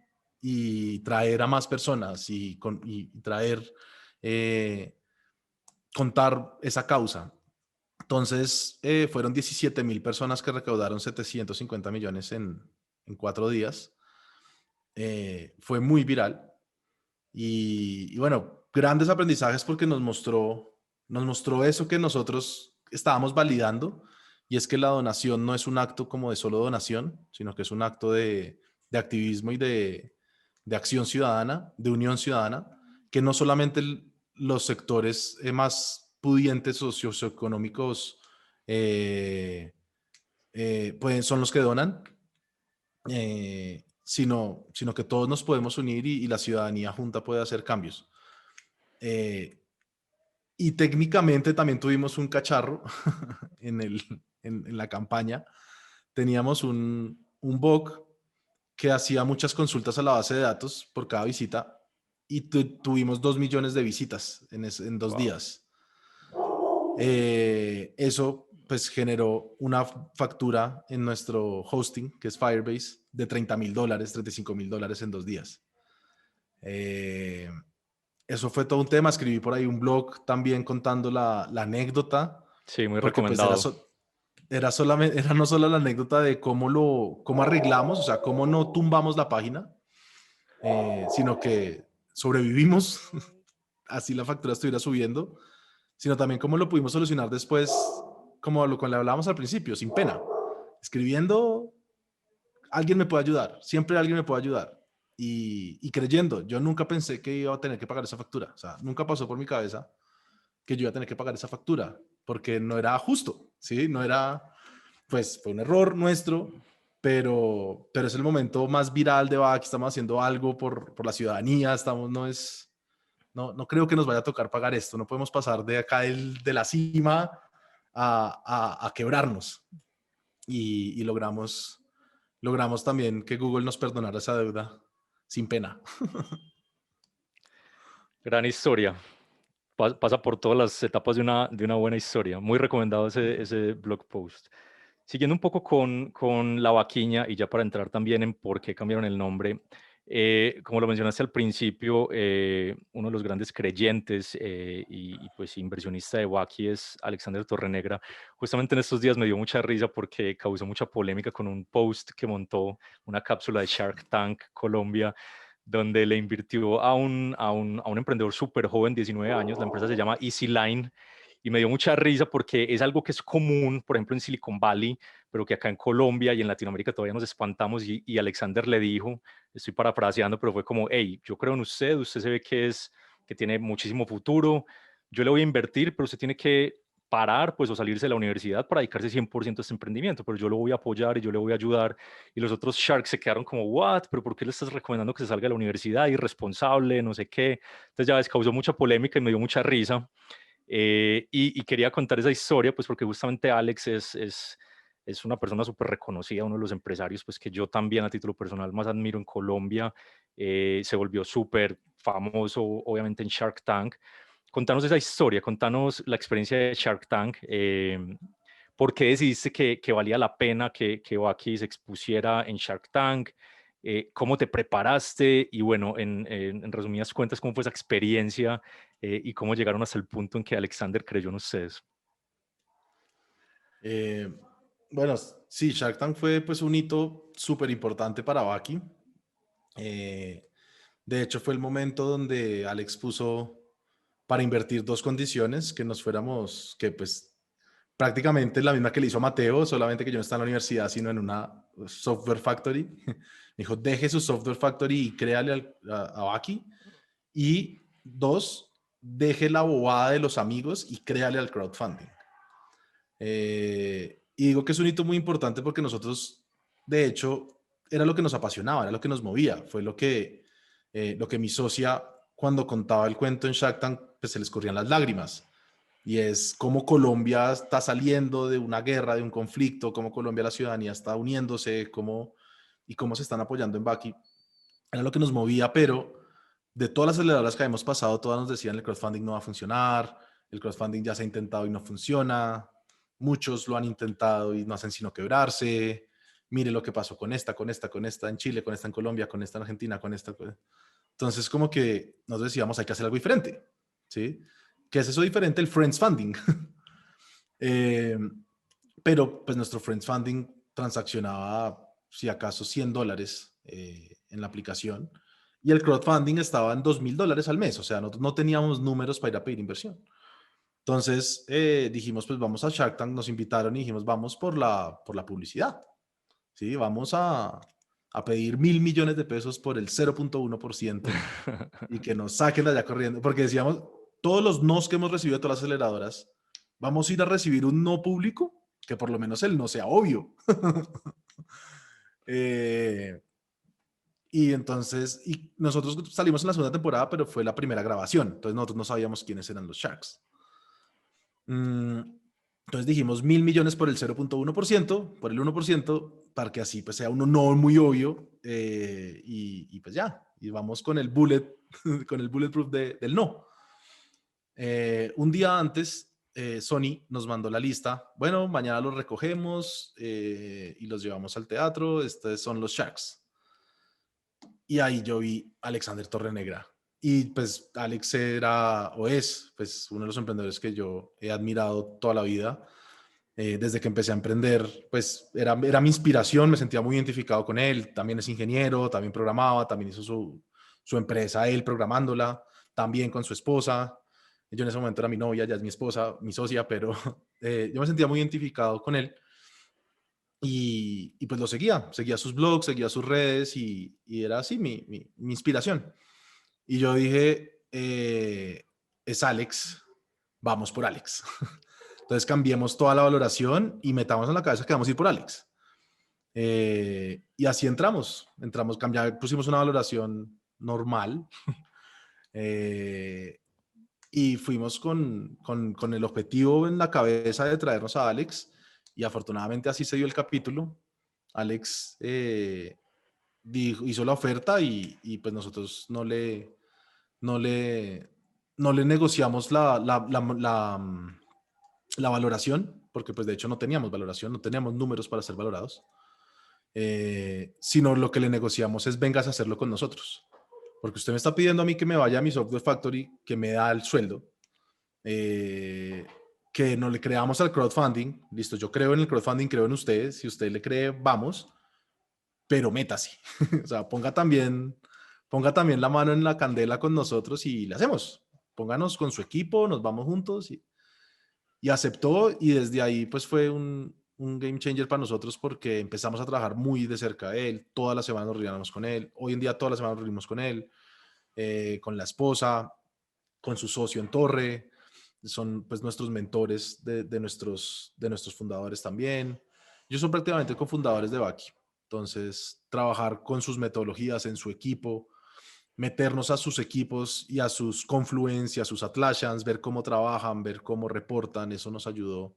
traer a más personas y traer, eh, contar esa causa. Entonces, fueron 17.000 personas que recaudaron 750 millones en 4 días. Fue muy viral y bueno, grandes aprendizajes porque nos mostró eso que nosotros estábamos validando, y es que la donación no es un acto como de solo donación, sino que es un acto de activismo y de acción ciudadana, de unión ciudadana, que no solamente los sectores más pudientes socioeconómicos son los que donan, sino que todos nos podemos unir y la ciudadanía junta puede hacer cambios. Eh, y técnicamente también tuvimos un cacharro en la campaña. Teníamos un bot que hacía muchas consultas a la base de datos por cada visita y tuvimos 2 millones de visitas en 2 días. Eso pues generó una factura en nuestro hosting, que es Firebase, de $30.000, $35.000 en 2 días. Eso fue todo un tema. Escribí por ahí un blog también contando la anécdota, Sí, muy porque pues recomendado. era no solo la anécdota de cómo arreglamos, o sea, cómo no tumbamos la página, sino que sobrevivimos, así la factura estuviera subiendo, sino también cómo lo pudimos solucionar después, como lo que le hablábamos al principio, sin pena. Escribiendo, alguien me puede ayudar, siempre alguien me puede ayudar. Y creyendo, yo nunca pensé que iba a tener que pagar esa factura, o sea, nunca pasó por mi cabeza que yo iba a tener que pagar esa factura, porque no era justo, ¿sí? No era, pues fue un error nuestro, pero es el momento más viral de, que estamos haciendo algo por la ciudadanía, no creo que nos vaya a tocar pagar esto, no podemos pasar de acá de la cima a quebrarnos. Y logramos también que Google nos perdonara esa deuda sin pena. Gran historia. Pasa por todas las etapas de una buena historia. Muy recomendado ese blog post. Siguiendo un poco con la vaquiña y ya para entrar también en por qué cambiaron el nombre, como lo mencionaste al principio, uno de los grandes creyentes y pues inversionista de Waki es Alexander Torrenegra. Justamente en estos días me dio mucha risa porque causó mucha polémica con un post que montó una cápsula de Shark Tank Colombia, donde le invirtió a un emprendedor súper joven, 19 años. La empresa se llama EasyLine y me dio mucha risa porque es algo que es común, por ejemplo, en Silicon Valley, pero que acá en Colombia y en Latinoamérica todavía nos espantamos. Y Alexander le dijo, estoy parafraseando, pero fue como, hey, yo creo en usted se ve que tiene muchísimo futuro, yo le voy a invertir, pero usted tiene que parar pues o salirse de la universidad para dedicarse 100% a este emprendimiento, pero yo lo voy a apoyar y yo le voy a ayudar. Y los otros Sharks se quedaron como, ¿what? ¿Pero por qué le estás recomendando que se salga de la universidad? Irresponsable, no sé qué. Entonces ya ves, causó mucha polémica y me dio mucha risa. Y quería contar esa historia, pues porque justamente Alex es una persona súper reconocida, uno de los empresarios pues que yo también a título personal más admiro en Colombia. Se volvió súper famoso, obviamente en Shark Tank. Contanos esa historia, contanos la experiencia de Shark Tank. ¿Por qué decidiste que valía la pena que Baki se expusiera en Shark Tank? ¿Cómo te preparaste? Y bueno, en resumidas cuentas, ¿cómo fue esa experiencia y cómo llegaron hasta el punto en que Alexander creyó en ustedes? Eh, bueno, sí, Shark Tank fue pues un hito súper importante para Baki. Eh, de hecho, fue el momento donde Alex puso para invertir dos condiciones, que nos fuéramos, que pues prácticamente la misma que le hizo a Mateo, solamente que yo no estaba en la universidad, sino en una software factory. Me dijo, deje su software factory y créale a Baki. Y dos, deje la bobada de los amigos y créale al crowdfunding. Y digo que es un hito muy importante porque nosotros, de hecho, era lo que nos apasionaba, era lo que nos movía, fue lo que mi socia, cuando contaba el cuento en Shark Tank, pues se les corrían las lágrimas. Y es cómo Colombia está saliendo de una guerra, de un conflicto, cómo Colombia, la ciudadanía está uniéndose, y cómo se están apoyando en Baki. Era lo que nos movía, pero de todas las aceleradoras que hemos pasado, todas nos decían el crowdfunding no va a funcionar, el crowdfunding ya se ha intentado y no funciona, muchos lo han intentado y no hacen sino quebrarse, mire lo que pasó con esta en Chile, con esta en Colombia, con esta en Argentina, con esta. Entonces, como que nos decíamos, hay que hacer algo diferente, ¿sí? ¿Qué es eso diferente? El Friends Funding. eh, pero pues nuestro Friends Funding transaccionaba, si acaso, $100 en la aplicación y el crowdfunding estaba en $2,000 al mes, o sea, no teníamos números para ir a pedir inversión. Entonces dijimos, pues vamos a Shark Tank, nos invitaron y dijimos, vamos por la publicidad, ¿sí? Vamos a pedir $1,000 millones por el 0,1% y que nos saquen de allá corriendo, porque decíamos, todos los nos que hemos recibido de todas las aceleradoras, vamos a ir a recibir un no público, que por lo menos el no sea obvio. eh, y entonces, y nosotros salimos en la segunda temporada, pero fue la primera grabación, entonces nosotros no sabíamos quiénes eran los Sharks. Mm, entonces dijimos $1,000 millones por el 0,1%, por el 1%, para que así pues sea uno no muy obvio, y pues ya, y vamos con el bullet, con el bulletproof del no. Un día antes, Sony nos mandó la lista. Bueno, mañana los recogemos y los llevamos al teatro. Estos son los Sharks. Y ahí yo vi a Alexander Torrenegra. Y pues Alex era o es pues uno de los emprendedores que yo he admirado toda la vida. Desde que empecé a emprender, pues era mi inspiración, me sentía muy identificado con él. También es ingeniero, también programaba, también hizo su empresa, él programándola, también con su esposa. Yo en ese momento era mi novia, ya es mi esposa, mi socia, pero yo me sentía muy identificado con él y pues lo seguía sus blogs, seguía sus redes y era así mi inspiración. Y yo dije, es Alex, vamos por Alex. Entonces cambiemos toda la valoración y metamos en la cabeza que vamos a ir por Alex. Y así pusimos una valoración normal eh, y fuimos con el objetivo en la cabeza de traernos a Alex y afortunadamente así se dio el capítulo. Alex hizo la oferta y pues nosotros no le, no le negociamos la valoración, porque pues de hecho no teníamos valoración, no teníamos números para ser valorados, sino lo que le negociamos es vengas a hacerlo con nosotros, porque usted me está pidiendo a mí que me vaya a mi software factory, que me da el sueldo, eh, que no le creamos al crowdfunding, listo, yo creo en el crowdfunding, creo en ustedes, si usted le cree, vamos, pero métase, o sea, ponga también la mano en la candela con nosotros y le hacemos, pónganos con su equipo, nos vamos juntos y aceptó y desde ahí pues fue un game changer para nosotros porque empezamos a trabajar muy de cerca de él, todas las semanas nos reuníamos con él, hoy en día todas las semanas nos reunimos con él, con la esposa, con su socio en Torre, son pues nuestros mentores de nuestros fundadores también. Ellos son prácticamente cofundadores de Baki. Entonces, trabajar con sus metodologías en su equipo, meternos a sus equipos y a sus Confluence, a sus Atlassians, ver cómo trabajan, ver cómo reportan, eso nos ayudó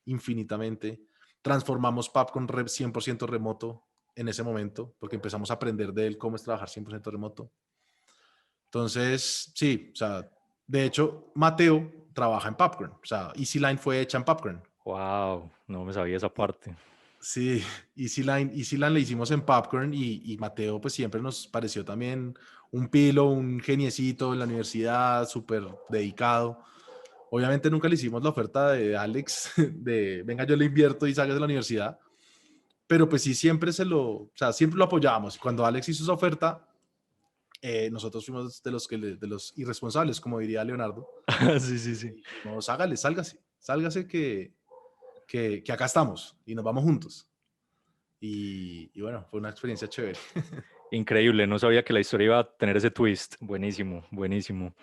infinitamente. Transformamos Popcorn 100% remoto en ese momento, porque empezamos a aprender de él cómo es trabajar 100% remoto. Entonces, sí, o sea, de hecho, Mateo trabaja en Popcorn, o sea, EasyLine fue hecha en Popcorn. Wow, no me sabía esa parte. Sí, EasyLine le hicimos en Popcorn y Mateo pues siempre nos pareció también un pilo, un geniecito en la universidad, súper dedicado. Obviamente nunca le hicimos la oferta de Alex de venga yo le invierto y salgas de la universidad, pero pues sí o sea, siempre lo apoyábamos. Cuando Alex hizo esa oferta, nosotros fuimos de los irresponsables, como diría Leonardo. Sí, sí, sí. Dijimos, hágale, sálgase que acá estamos y nos vamos juntos. Y bueno, fue una experiencia chévere. Increíble, no sabía que la historia iba a tener ese twist. Buenísimo, buenísimo.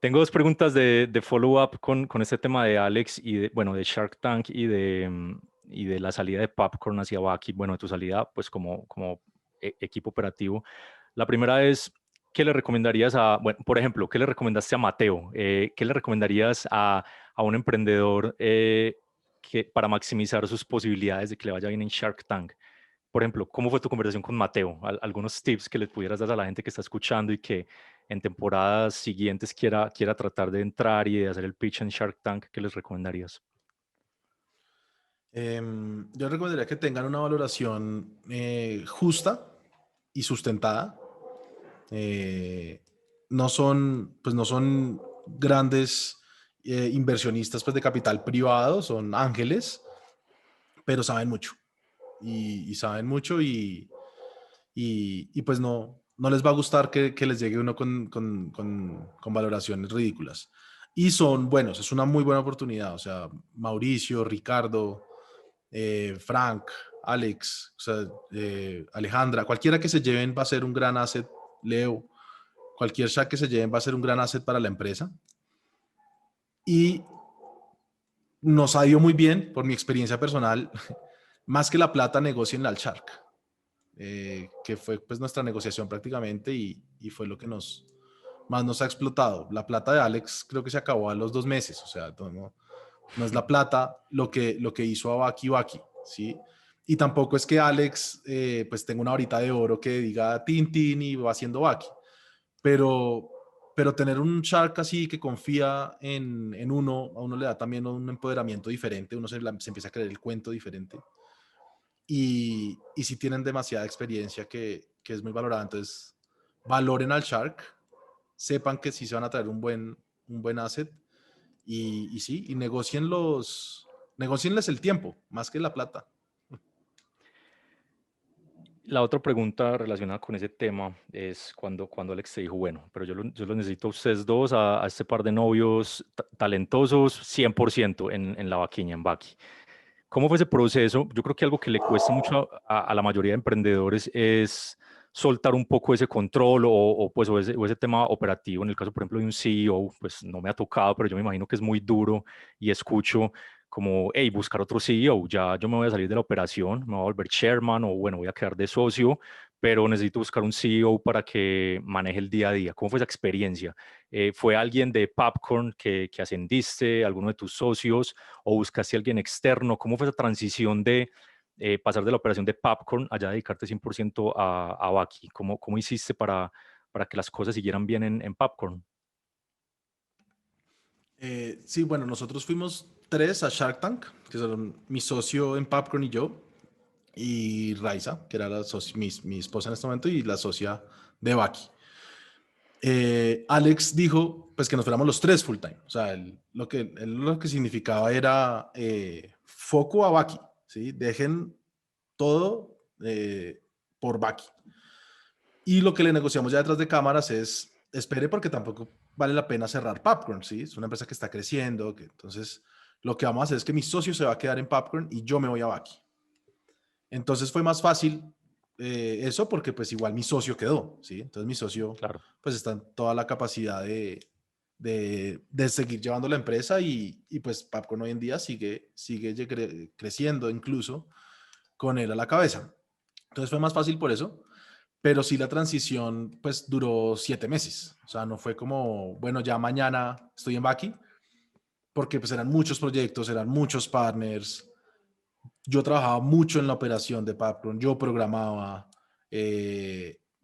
Tengo dos preguntas de follow-up con este tema de Alex y de, bueno, de Shark Tank y de la salida de Popcorn hacia Baki. Bueno, de tu salida, pues como equipo operativo. La primera es, ¿qué le recomendarías a, bueno, por ejemplo, qué le recomendaste a Mateo? ¿Qué le recomendarías a un emprendedor para maximizar sus posibilidades de que le vaya bien en Shark Tank? Por ejemplo, ¿cómo fue tu conversación con Mateo? Algunos tips que le pudieras dar a la gente que está escuchando y que en temporadas siguientes quiera tratar de entrar y de hacer el pitch en Shark Tank, ¿qué les recomendarías? Yo recomendaría que tengan una valoración justa y sustentada. Eh, no son grandes inversionistas pues, de capital privado, son ángeles, pero saben mucho. Y saben mucho y pues no les va a gustar que les llegue uno con valoraciones ridículas. Y son buenos, es una muy buena oportunidad. O sea, Mauricio, Ricardo, Frank, Alex, o sea, Alejandra, cualquiera que se lleven va a ser un gran asset. Leo, cualquier share que se lleven va a ser un gran asset para la empresa. Y nos ha ido muy bien, por mi experiencia personal, más que la plata, negocien al Shark, que fue pues nuestra negociación prácticamente y fue lo que más nos ha explotado. La plata de Alex creo que se acabó a los 2 meses, o sea, no es la plata lo que hizo a Baki Baki, ¿sí? Y tampoco es que Alex pues tenga una horita de oro que diga tin tin y va haciendo Baki, pero, pero tener un Shark así que confía en uno, a uno le da también un empoderamiento diferente, uno se empieza a creer el cuento diferente y si tienen demasiada experiencia que es muy valorada, entonces valoren al Shark, sepan que sí se van a traer un buen asset y sí, y negocienles el tiempo, más que la plata. La otra pregunta relacionada con ese tema es cuando Alex te dijo, bueno, pero yo lo necesito a ustedes dos, a este par de novios talentosos, 100% en la vaquiña, en Baki. ¿Cómo fue ese proceso? Yo creo que algo que le cuesta mucho a la mayoría de emprendedores es soltar un poco ese control pues, o ese tema operativo. En el caso, por ejemplo, de un CEO, pues no me ha tocado, pero yo me imagino que es muy duro y escucho como, hey, buscar otro CEO, ya yo me voy a salir de la operación, me voy a volver chairman o bueno, voy a quedar de socio, pero necesito buscar un CEO para que maneje el día a día. ¿Cómo fue esa experiencia? ¿Fue alguien de Popcorn que ascendiste, alguno de tus socios? ¿O buscaste a alguien externo? ¿Cómo fue esa transición de pasar de la operación de Popcorn allá a dedicarte 100% a Baki? ¿Cómo hiciste para que las cosas siguieran bien en Popcorn? Sí, bueno, nosotros fuimos tres a Shark Tank, que son mi socio en Popcorn y yo, y Raiza, que era mi esposa en este momento, y la socia de Baki. Alex dijo pues que nos fuéramos los tres full time. O sea, lo que significaba era foco a Baki, ¿sí? Dejen todo por Baki. Y lo que le negociamos ya detrás de cámaras es, espere porque tampoco vale la pena cerrar Popcorn, ¿sí? Es una empresa que está creciendo, entonces lo que vamos a hacer es que mi socio se va a quedar en Popcorn y yo me voy a Baki. Entonces fue más fácil eso porque pues igual mi socio quedó, ¿sí? Entonces mi socio Claro. pues está en toda la capacidad de seguir llevando la empresa y pues Papcon hoy en día sigue creciendo incluso con él a la cabeza. Entonces fue más fácil por eso, pero sí la transición pues duró 7 meses. O sea, no fue como, bueno, ya mañana estoy en Baki, porque pues eran muchos proyectos, eran muchos partners. Yo trabajaba mucho en la operación de Papcon, yo programaba,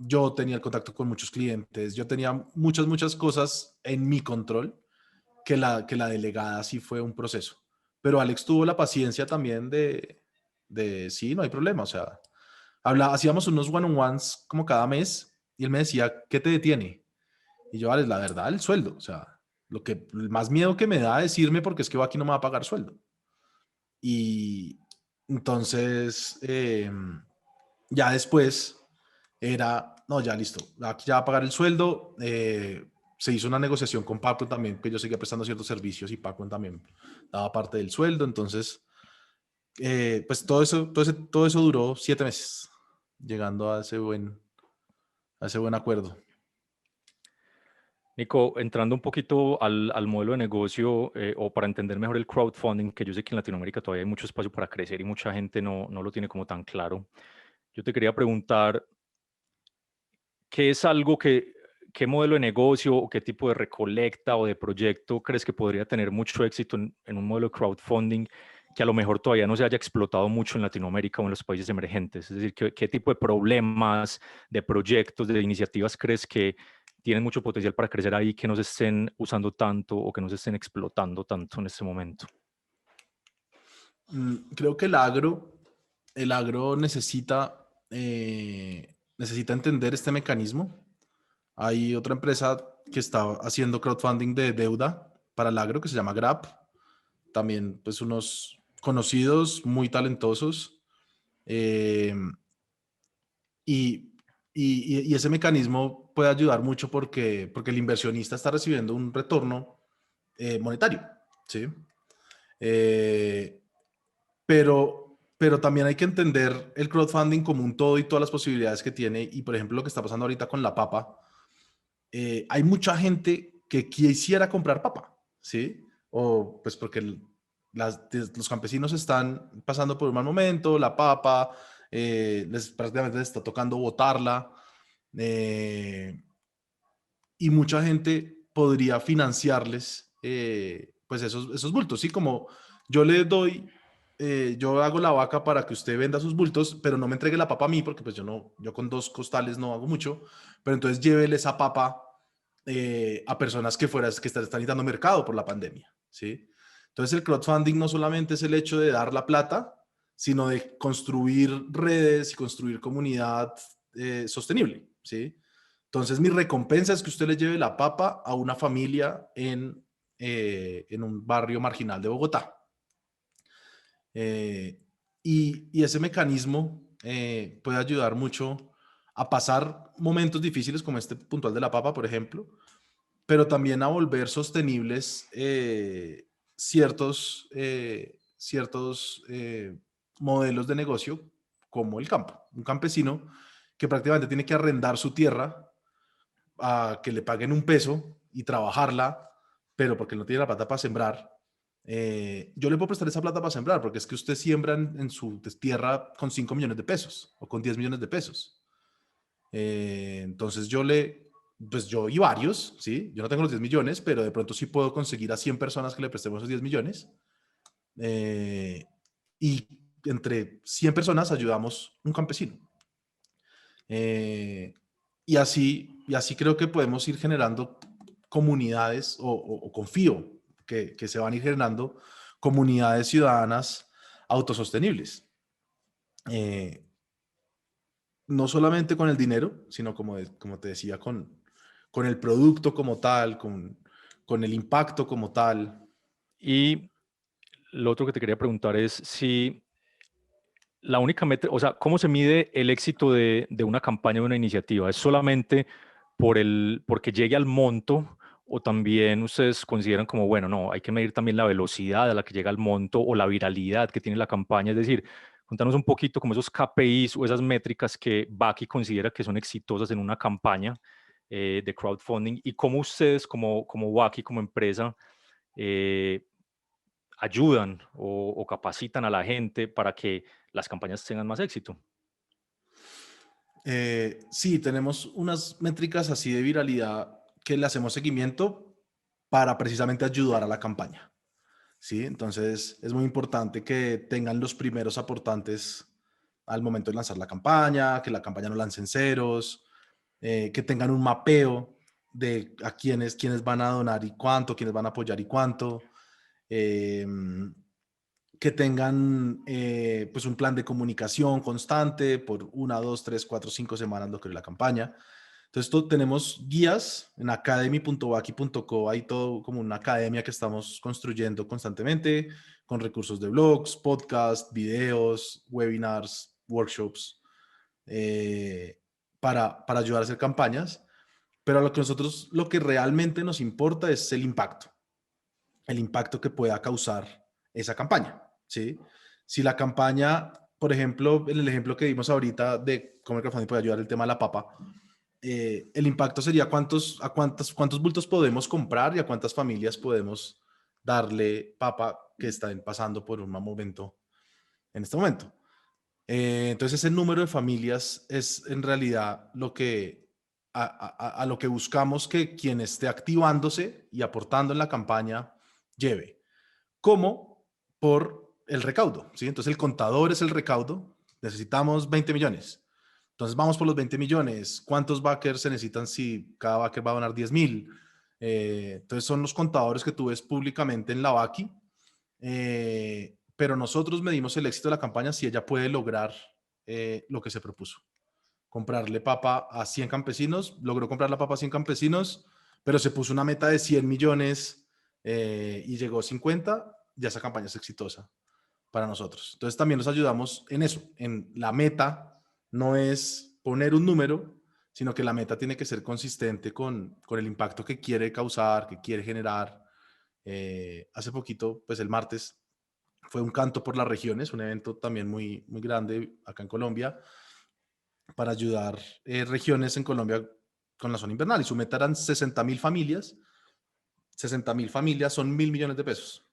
yo tenía el contacto con muchos clientes, yo tenía muchas cosas en mi control que la delegada sí fue un proceso. Pero Alex tuvo la paciencia también de sí, no hay problema. O sea, hacíamos unos one-on-ones como cada mes y él me decía, ¿qué te detiene? Y yo, Alex, la verdad, el sueldo. O sea, el más miedo que me da es irme porque es que aquí no me va a pagar sueldo. Y entonces, ya después era, no, ya listo, aquí ya va a pagar el sueldo. Se hizo una negociación con Paco también, que yo seguía prestando ciertos servicios y Paco también daba parte del sueldo. Entonces, pues todo eso duró 7 meses, llegando a ese buen acuerdo. Nico, entrando un poquito al modelo de negocio o para entender mejor el crowdfunding, que yo sé que en Latinoamérica todavía hay mucho espacio para crecer y mucha gente no lo tiene como tan claro. Yo te quería preguntar, ¿qué es algo qué modelo de negocio o qué tipo de recolecta o de proyecto crees que podría tener mucho éxito en un modelo de crowdfunding que a lo mejor todavía no se haya explotado mucho en Latinoamérica o en los países emergentes? Es decir, ¿qué tipo de problemas, de proyectos, de iniciativas crees que tienen mucho potencial para crecer ahí, que no se estén usando tanto o que no se estén explotando tanto en este momento? Creo que el agro necesita entender este mecanismo. Hay otra empresa que está haciendo crowdfunding de deuda para el agro que se llama Grab. También, pues, unos conocidos, muy talentosos. eh, y, y ese mecanismo puede ayudar mucho porque el inversionista está recibiendo un retorno monetario, ¿sí? Eh, pero también hay que entender el crowdfunding como un todo y todas las posibilidades que tiene. Y por ejemplo, lo que está pasando ahorita con la papa, hay mucha gente que quisiera comprar papa, ¿sí? O pues porque los campesinos están pasando por un mal momento, la papa, prácticamente les está tocando botarla, eh, y mucha gente podría financiarles pues esos bultos, ¿sí? Como yo le doy, yo hago la vaca para que usted venda sus bultos, pero no me entregue la papa a mí, porque pues yo con 2 costales no hago mucho, pero entonces llévele esa papa a personas que están necesitando mercado por la pandemia, ¿sí? Entonces el crowdfunding no solamente es el hecho de dar la plata, sino de construir redes y construir comunidad sostenible, ¿sí? Entonces mi recompensa es que usted le lleve la papa a una familia en un barrio marginal de Bogotá. Eh, y ese mecanismo puede ayudar mucho a pasar momentos difíciles como este puntual de la papa, por ejemplo, pero también a volver sostenibles ciertos modelos de negocio como el campo. Un campesino que prácticamente tiene que arrendar su tierra a que le paguen un peso y trabajarla, pero porque no tiene la plata para sembrar. Yo le puedo prestar esa plata para sembrar, porque es que usted siembra en su tierra con 5 millones de pesos o con 10 millones de pesos. Entonces pues yo y varios, ¿sí? Yo no tengo los 10 millones, pero de pronto sí puedo conseguir a 100 personas que le prestemos esos 10 millones. eh, y entre 100 personas ayudamos un campesino. Eh, y así creo que podemos ir generando comunidades, o confío que se van a ir generando comunidades ciudadanas autosostenibles. Eh, no solamente con el dinero, sino como te decía, con el producto como tal, con el impacto como tal. Y lo otro que te quería preguntar es si la única meta, o sea, ¿cómo se mide el éxito de una campaña, de una iniciativa? ¿Es solamente porque llegue al monto o también ustedes consideran como, bueno, no, hay que medir también la velocidad a la que llega al monto o la viralidad que tiene la campaña? Es decir, contanos un poquito como esos KPIs o esas métricas que Baki considera que son exitosas en una campaña de crowdfunding y cómo ustedes como Wacky, como empresa, ayudan o capacitan a la gente para que las campañas tengan más éxito. Sí, tenemos unas métricas así de viralidad que le hacemos seguimiento para precisamente ayudar a la campaña. ¿Sí? Entonces es muy importante que tengan los primeros aportantes al momento de lanzar la campaña, que la campaña no lance en ceros, que tengan un mapeo de a quiénes van a donar y cuánto, quiénes van a apoyar y cuánto, eh, que tengan pues un plan de comunicación constante por 1, 2, 3, 4, 5 semanas, lo que es la campaña. Entonces, tenemos guías en academy.waki.co, hay todo como una academia que estamos construyendo constantemente, con recursos de blogs, podcasts, videos, webinars, workshops, para ayudar a hacer campañas. Pero a lo que lo que realmente nos importa es el impacto que pueda causar esa campaña, ¿sí? Si la campaña, por ejemplo, en el ejemplo que vimos ahorita de cómo el crowdfunding puede ayudar el tema de la papa, el impacto sería cuántos bultos podemos comprar y a cuántas familias podemos darle papa que están pasando por un mal momento en este momento. Entonces ese número de familias es en realidad lo que a lo que buscamos que quien esté activándose y aportando en la campaña lleve, como por el recaudo, ¿sí? Entonces el contador es el recaudo, necesitamos 20 millones. Entonces vamos por los 20 millones. ¿Cuántos backers se necesitan si cada backer va a donar 10,000? Entonces son los contadores que tú ves públicamente en la Vaki, pero nosotros medimos el éxito de la campaña si ella puede lograr lo que se propuso. Comprarle papa a 100 campesinos, logró comprar la papa a 100 campesinos, pero se puso una meta de 100 millones y llegó a 50, ya esa campaña es exitosa para nosotros. Entonces también nos ayudamos en eso, en la meta no es poner un número, sino que la meta tiene que ser consistente con el impacto que quiere causar, que quiere generar. Hace poquito, pues el martes, fue un canto por las regiones, un evento también muy, muy grande acá en Colombia, para ayudar regiones en Colombia con la zona invernal. Y su meta eran 60,000 familias. 60,000 familias son 1.000 millones de pesos.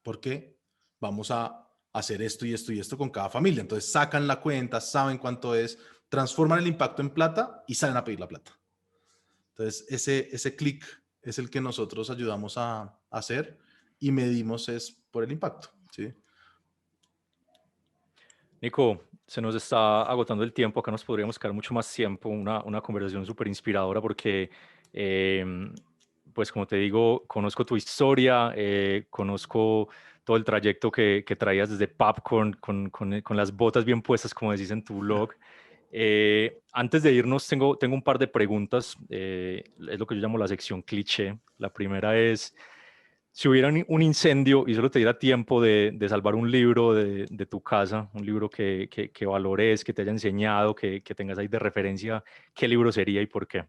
Porque vamos a hacer esto y esto y esto con cada familia. Entonces sacan la cuenta, saben cuánto es, transforman el impacto en plata y salen a pedir la plata. Entonces ese clic es el que nosotros ayudamos a hacer y medimos es por el impacto, ¿sí? Nico, se nos está agotando el tiempo, acá nos podríamos quedar mucho más tiempo, una conversación súper inspiradora porque, pues como te digo, conozco tu historia, conozco todo el trayecto que traías desde Popcorn con las botas bien puestas, como decís en tu blog. Antes de irnos, tengo un par de preguntas, es lo que yo llamo la sección cliché. La primera es, si hubiera un incendio y solo te diera tiempo de salvar un libro de tu casa, un libro que valores, que te haya enseñado, que tengas ahí de referencia, ¿qué libro sería y por qué?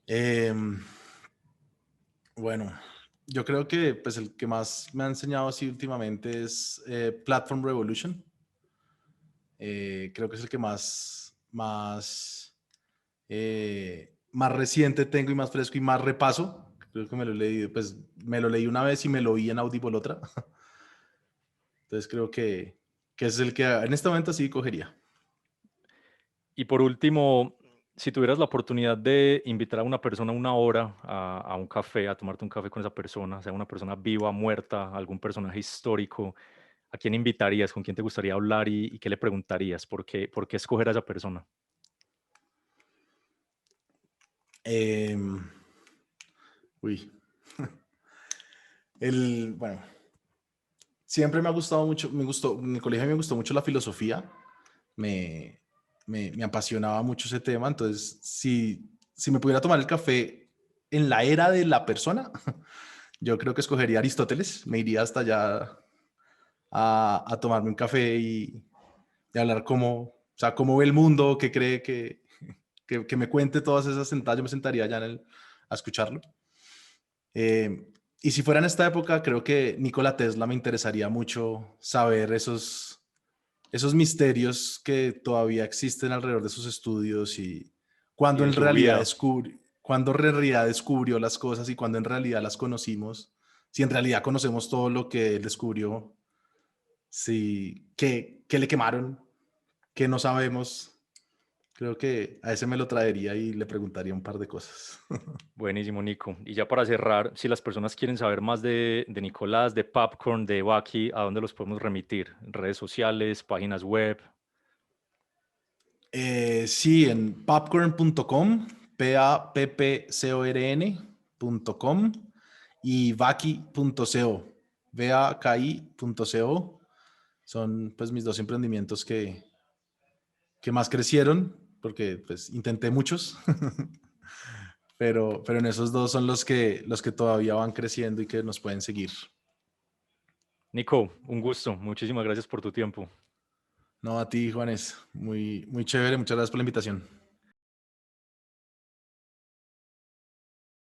Eh, bueno, yo creo que pues, el que más me ha enseñado así últimamente es Platform Revolution. Creo que es el que más reciente tengo y más fresco y más repaso. Creo que me lo he leído, pues me lo leí una vez y me lo oí en Audible otra. Entonces creo que es el que en este momento sí cogería. Y por último, si tuvieras la oportunidad de invitar a una persona una hora a un café, a tomarte un café con esa persona, sea una persona viva, muerta, algún personaje histórico, ¿a quién invitarías? ¿Con quién te gustaría hablar y qué le preguntarías? Por qué escoger a esa persona? Eh, uy, bueno, siempre me ha gustado mucho, en el colegio me gustó mucho la filosofía, me, me apasionaba mucho ese tema, entonces si me pudiera tomar el café en la era de la persona, yo creo que escogería Aristóteles, me iría hasta allá a tomarme un café y hablar o sea, cómo ve el mundo, qué cree que me cuente todas esas sentadas, yo me sentaría allá a escucharlo. Y si fuera en esta época, creo que Nikola Tesla me interesaría mucho saber esos misterios que todavía existen alrededor de sus estudios y y cuando en en su realidad vida. descubrió, cuando en realidad descubrió las cosas y cuando en realidad las conocimos, si en realidad conocemos todo lo que él descubrió, si, que le quemaron, que no sabemos, creo que a ese me lo traería y le preguntaría un par de cosas. Buenísimo, Nico. Y ya para cerrar, si las personas quieren saber más de Nicolás, de Popcorn, de Wacky, ¿a dónde los podemos remitir? ¿Redes sociales, páginas web? Sí, en popcorn.com, pappcorn.com y vaki.co, vaki.co. Son pues mis dos emprendimientos que más crecieron, porque pues intenté muchos, pero en esos dos son los que todavía van creciendo y que nos pueden seguir. Nico, un gusto. Muchísimas gracias por tu tiempo. No, a ti, Juanes, muy, muy chévere, muchas gracias por la invitación.